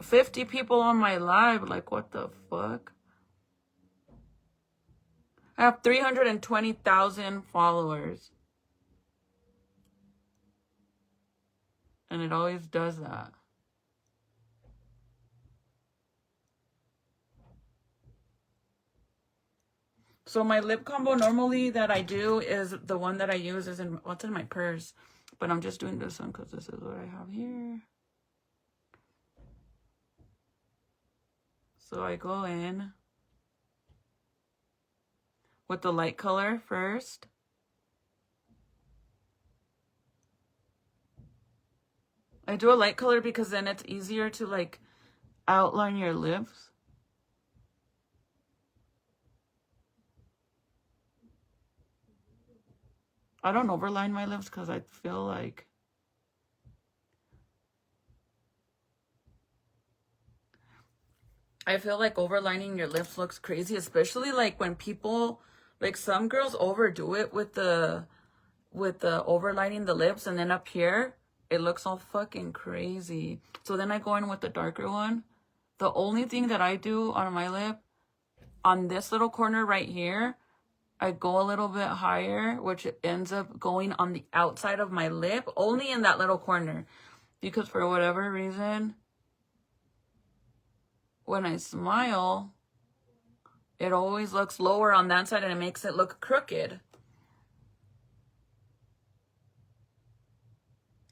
people on my live. Like, what the fuck? I have 320,000 followers. And it always does that. So my lip combo normally that I do is the one that I use is in what's in my purse. But I'm just doing this one because this is what I have here. So I go in with the light color first. I do a light color because then it's easier to like outline your lips. I don't overline my lips because I feel like overlining your lips looks crazy, especially like when people, like some girls overdo it with the overlining the lips, and then up here it looks all fucking crazy. So then I go in with the darker one. The only thing that I do on my lip, on this little corner right here, I go a little bit higher, which ends up going on the outside of my lip, only in that little corner. Because for whatever reason, when I smile, it always looks lower on that side and it makes it look crooked.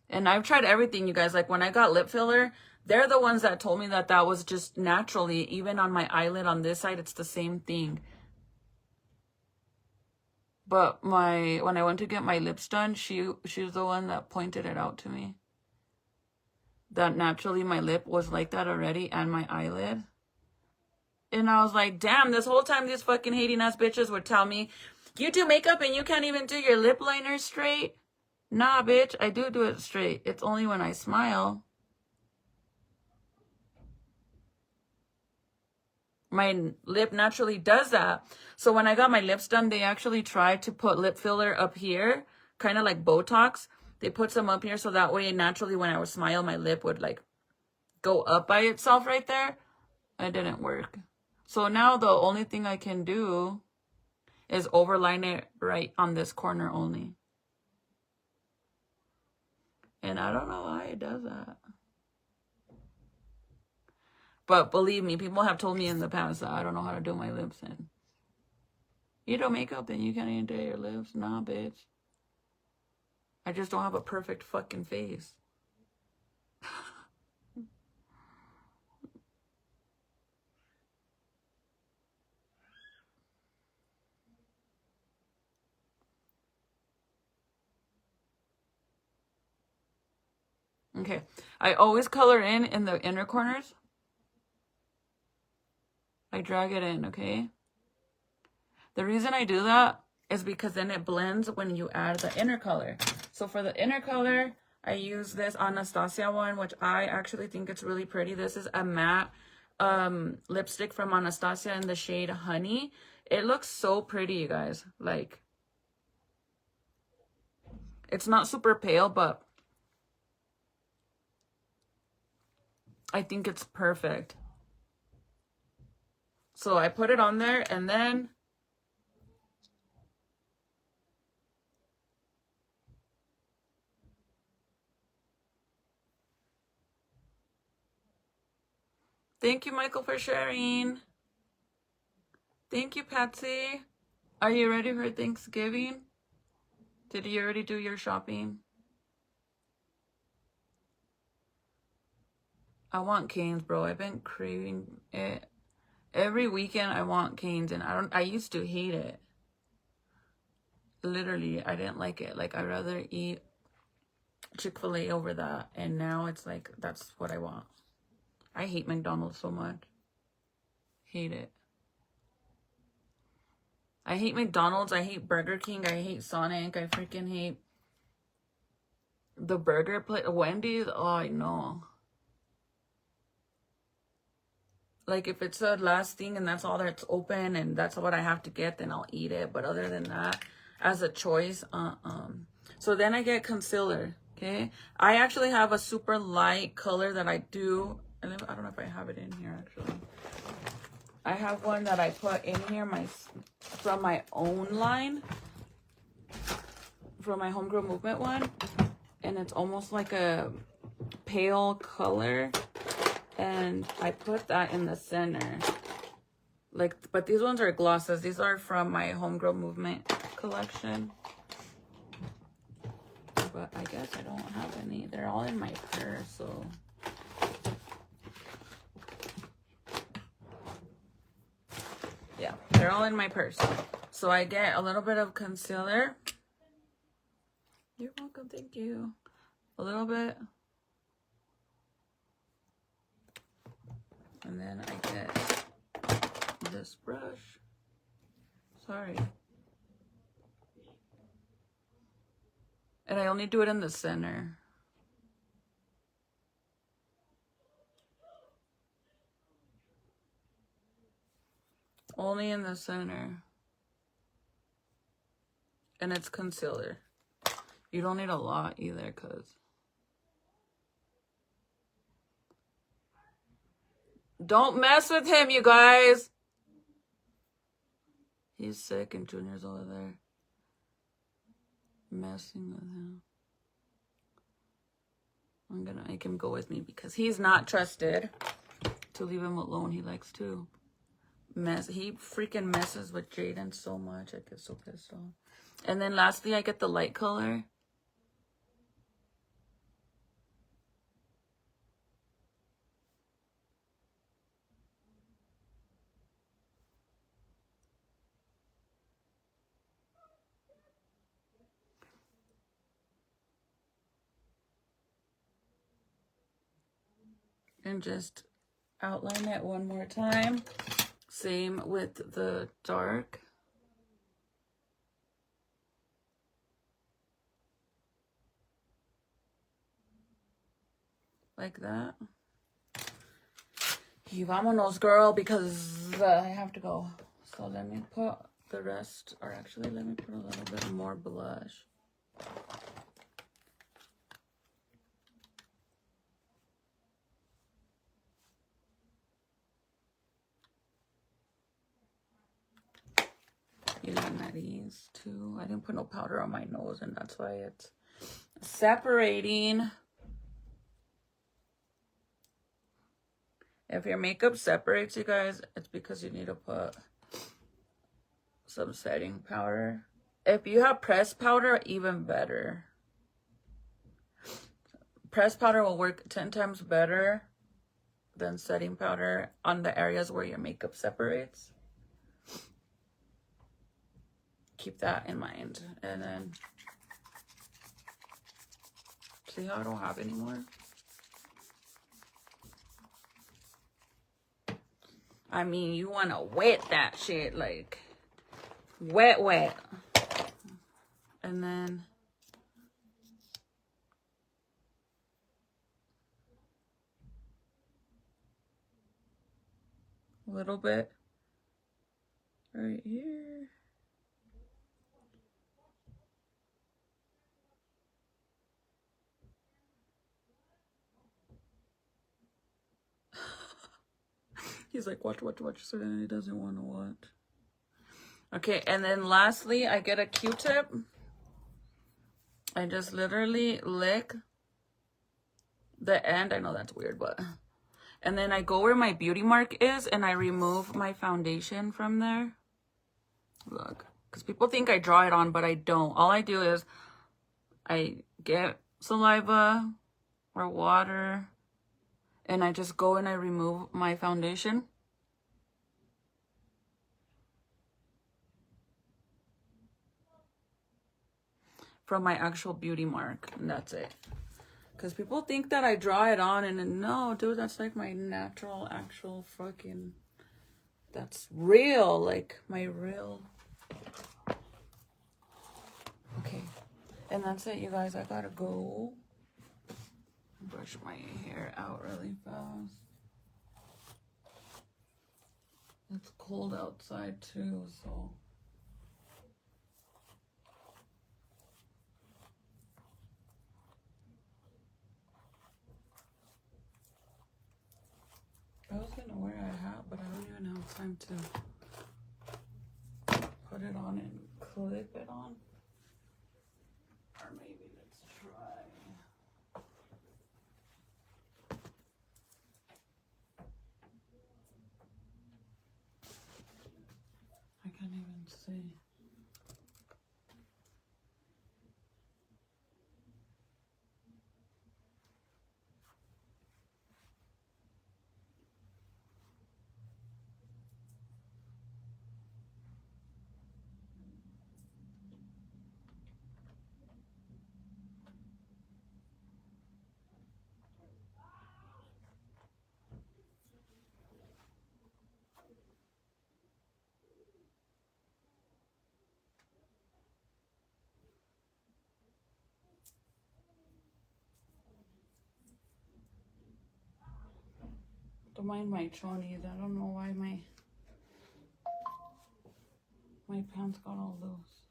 And I've tried everything, you guys. Like when I got lip filler, they're the ones that told me that that was just naturally, even on my eyelid on this side, it's the same thing. But when I went to get my lips done, she was the one that pointed it out to me. That naturally my lip was like that already, and my eyelid. And I was like, damn, this whole time these fucking hating ass bitches would tell me, you do makeup and you can't even do your lip liner straight? Nah, bitch, I do it straight. It's only when I smile. My lip naturally does that. So when I got my lips done, they actually tried to put lip filler up here, kind of like Botox. They put some up here so that way naturally when I would smile, my lip would like go up by itself right there. It didn't work. So now the only thing I can do is overline it right on this corner only. And I don't know why it does that. But believe me, people have told me in the past that I don't know how to do my lips. And you do makeup and you can't even do your lips? Nah, bitch. I just don't have a perfect fucking face. Okay. I always color in the inner corners. I drag it in, okay? The reason I do that is because then it blends when you add the inner color. So for the inner color, I use this Anastasia one, which I actually think it's really pretty. This is a matte lipstick from Anastasia in the shade Honey. It looks so pretty, you guys. Like, it's not super pale, but I think it's perfect. So I put it on there and then thank you, Michael, for sharing. Thank you, Patsy. Are you ready for Thanksgiving? Did you already do your shopping? I want Cane's, bro. I've been craving it. Every weekend I want Cane's, and I used to hate it. Literally, I didn't like it. Like, I'd rather eat Chick-fil-A over that. And now it's like, that's what I want. I hate McDonald's so much. Hate it. I hate McDonald's. I hate Burger King. I hate Sonic. I freaking hate the burger place. Wendy's. Oh, I know. Like if it's a last thing and that's all that's open and that's what I have to get, then I'll eat it. But other than that, as a choice, So then I get concealer, okay? I actually have a super light color that I do. I don't know if I have it in here actually. I have one that I put in here from my own line, from my Homegirl Movement one, and it's almost like a pale color, and I put that in the center. Like, but these ones are glosses. These are from my Homegirl Movement collection. But I guess I don't have any. They're all in my purse, so. Yeah, they're all in my purse. So I get a little bit of concealer. You're welcome, thank you. A little bit. And then I get this brush. Sorry. And I only do it in the center. Only in the center. And it's concealer. You don't need a lot either, because don't mess with him, you guys. He's sick and Junior's over there messing with him. I'm gonna make him go with me because he's not trusted to leave him alone. He likes to mess. He freaking messes with Jaden so much. I get so pissed off. And then lastly, I get the light color. And just outline it one more time. Same with the dark. Like that. Y vámonos, girl, because I have to go. So let me put the rest, or actually let me put a little bit more blush. You know, nariz too. I didn't put no powder on my nose, and that's why it's separating. If your makeup separates, you guys, it's because you need to put some setting powder. If you have pressed powder, even better. Pressed powder will work 10 times better than setting powder on the areas where your makeup separates. Keep that in mind. And then, see how I don't have any more? I mean, you want to wet that shit, like, wet. And then, a little bit right here. He's like, watch, so then he doesn't want to watch. Okay, and then lastly, I get a Q-tip. I just literally lick the end. I know that's weird, but... And then I go where my beauty mark is, and I remove my foundation from there. Look, because people think I draw it on, but I don't. All I do is I get saliva or water, and I just go and I remove my foundation. From my actual beauty mark, and that's it. Because people think that I draw it on, and no, dude, that's like my natural, actual fucking, that's real, like my real. Okay, and that's it, you guys. I gotta go brush my hair out really fast. It's cold outside too, so. I was gonna wear a hat, but I don't even have time to put it on and clip it on. Or maybe let's try. I can't even see. Don't mind my chonies. I don't know why my pants got all loose.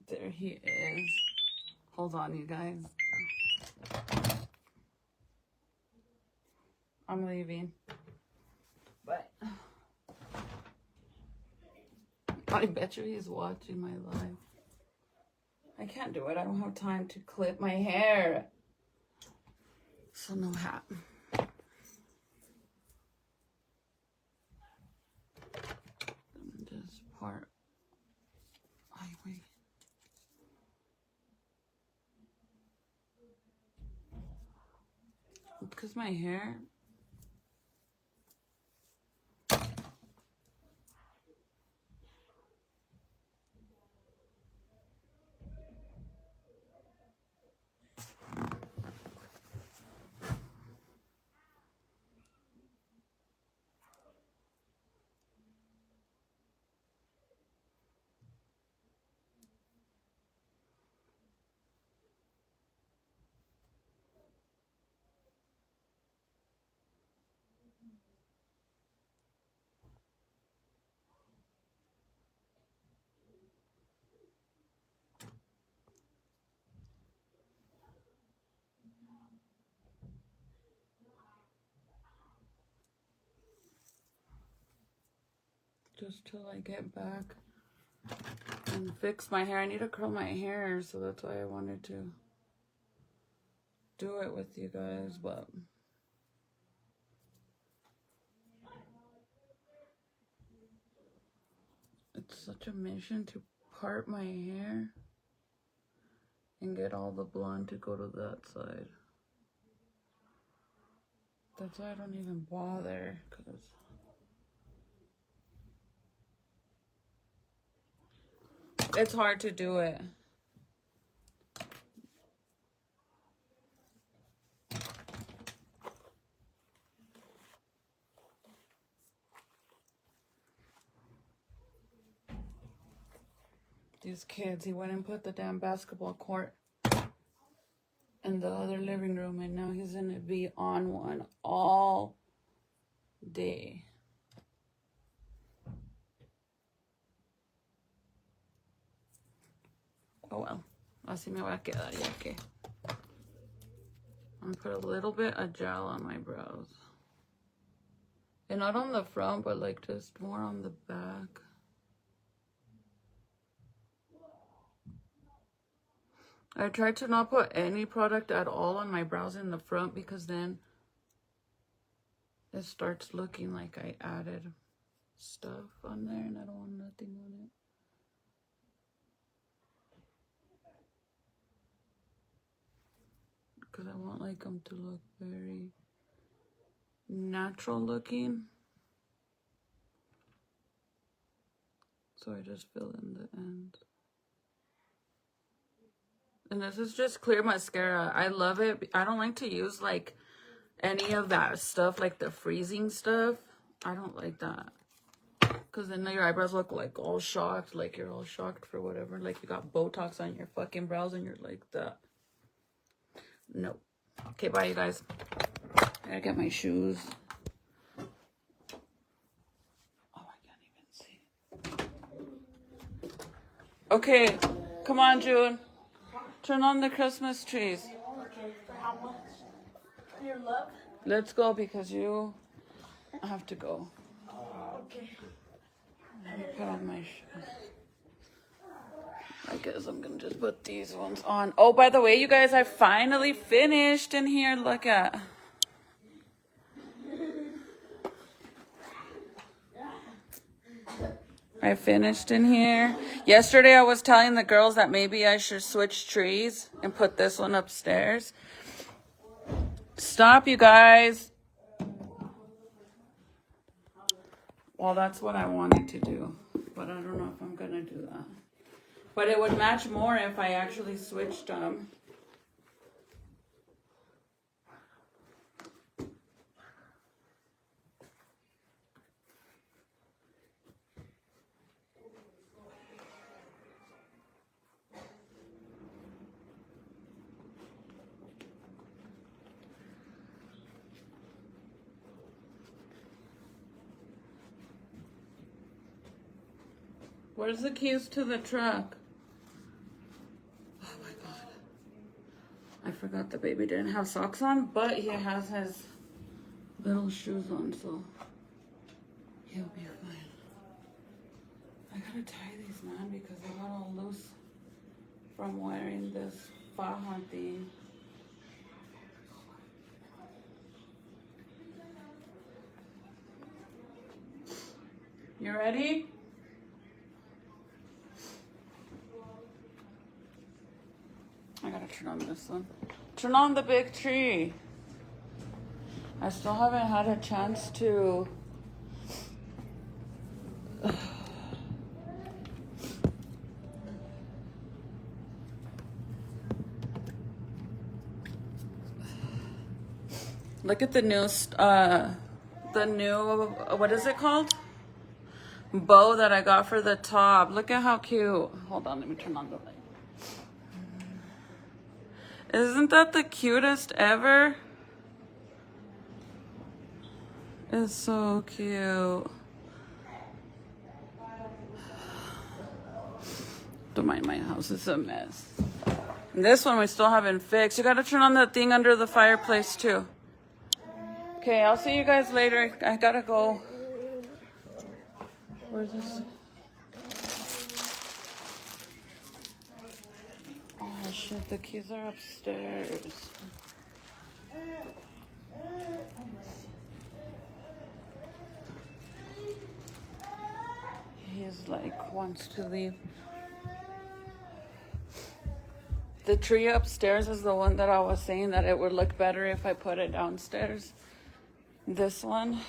There he is. Hold on, you guys. I'm leaving. But I bet you he's watching my live. I can't do it. I don't have time to clip my hair. So no hat. This part. Wait. Because my hair. Just till I get back and fix my hair. I need to curl my hair, so that's why I wanted to do it with you guys, but it's such a mission to part my hair and get all the blonde to go to that side. That's why I don't even bother, because it's hard to do it. These kids, he went and put the damn basketball court in the other living room, and now he's gonna be on one all day. Oh well, así me voy a quedar ya que. I'm gonna put a little bit of gel on my brows. And not on the front, but like just more on the back. I tried to not put any product at all on my brows in the front, because then it starts looking like I added stuff on there, and I don't want nothing on it. Because I want like them to look very natural looking. So I just fill in the end. And this is just clear mascara. I love it. I don't like to use like any of that stuff, like the freezing stuff. I don't like that. Because then your eyebrows look like all shocked. Like you're all shocked for whatever. Like you got Botox on your fucking brows and you're like that. No. Okay, bye you guys. I gotta get my shoes. Oh, I can't even see. Okay, come on, June. Turn on the Christmas trees. Okay, for how much? For your love? Let's go because you have to go. Okay. Let me put on my shoes. I guess I'm gonna just put these ones on. Oh, by the way, you guys, I finally finished in here. Look at. I finished in here. Yesterday I was telling the girls that maybe I should switch trees and put this one upstairs. Stop, you guys. Well, that's what I wanted to do, but I don't know if I'm gonna do that. But it would match more if I actually switched them. Where's the keys to the truck? Oh my God. I forgot the baby didn't have socks on, but he has his little shoes on, so he'll be fine. I gotta tie these, man, because they got all loose from wearing this faja thing. You ready? I gotta turn on this one. Turn on the big tree. I still haven't had a chance to look at the new what is it called? Bow that I got for the top. Look at how cute. Hold on, let me turn on the light. Isn't that the cutest ever? It's so cute. Don't mind my house, it's a mess. And this one we still haven't fixed. You gotta turn on that thing under the fireplace too. Okay, I'll see you guys later. I gotta go. Where's this? Oh shit, the keys are upstairs. He's like wants to leave. The tree upstairs is the one that I was saying that it would look better if I put it downstairs. This one.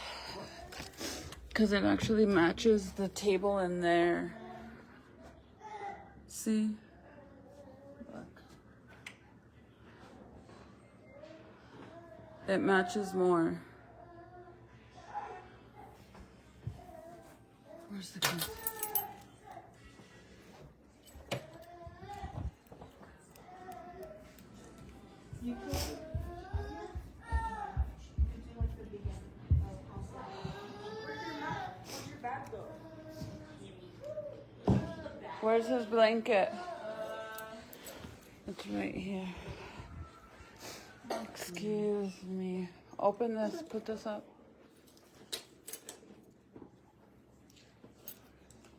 Because it actually matches the table in there. See? Look. It matches more. Where's the key? You could do like the beginning. Where's your bag though? Where's his blanket? It's right here. Excuse me. Open this, put this up.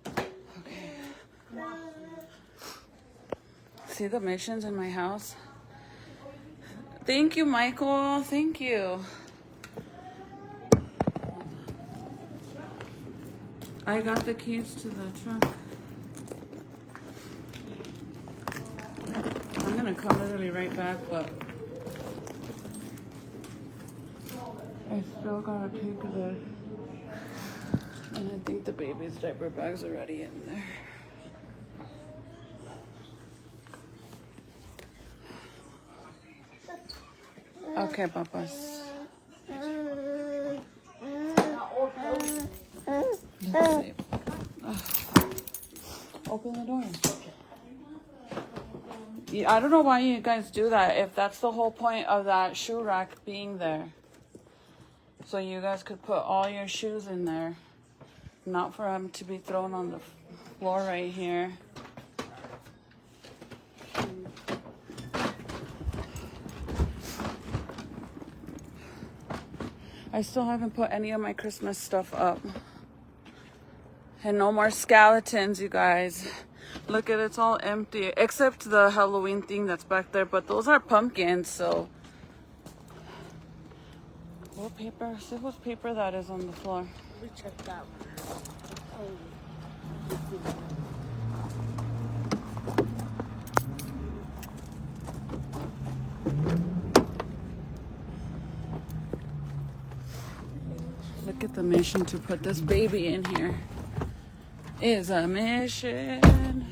Okay. See the missions in my house? Thank you, Michael. Thank you. I got the keys to the truck. I'm gonna come literally right back, but I still gotta take this. And I think the baby's diaper bag's already in there. Okay, papas. Let's see. Open the door. Yeah, I don't know why you guys do that, if that's the whole point of that shoe rack being there. So you guys could put all your shoes in there. Not for them to be thrown on the floor right here. I still haven't put any of my Christmas stuff up. And no more skeletons, you guys. Look at it, it's all empty. Except the Halloween thing that's back there. But those are pumpkins, so. What paper? See what paper that is on the floor. We check that one. Look at the mission to put this baby in here. Is a mission.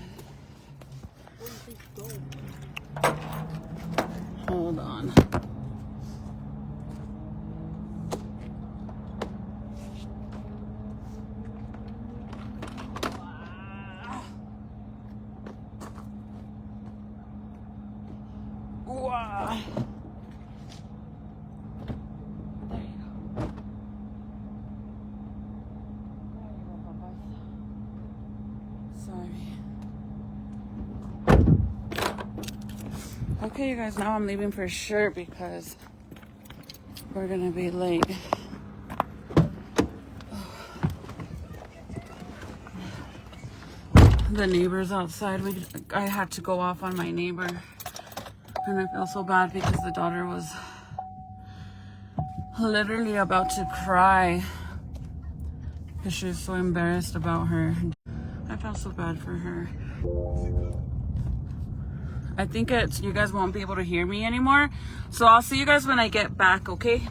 Hold on. Wow. There you go. Sorry. Okay, you guys, now I'm leaving for sure because we're gonna be late. The neighbors outside, I had to go off on my neighbor. And I feel so bad because the daughter was literally about to cry because she was so embarrassed about her. I felt so bad for her. I think you guys won't be able to hear me anymore. So I'll see you guys when I get back, okay?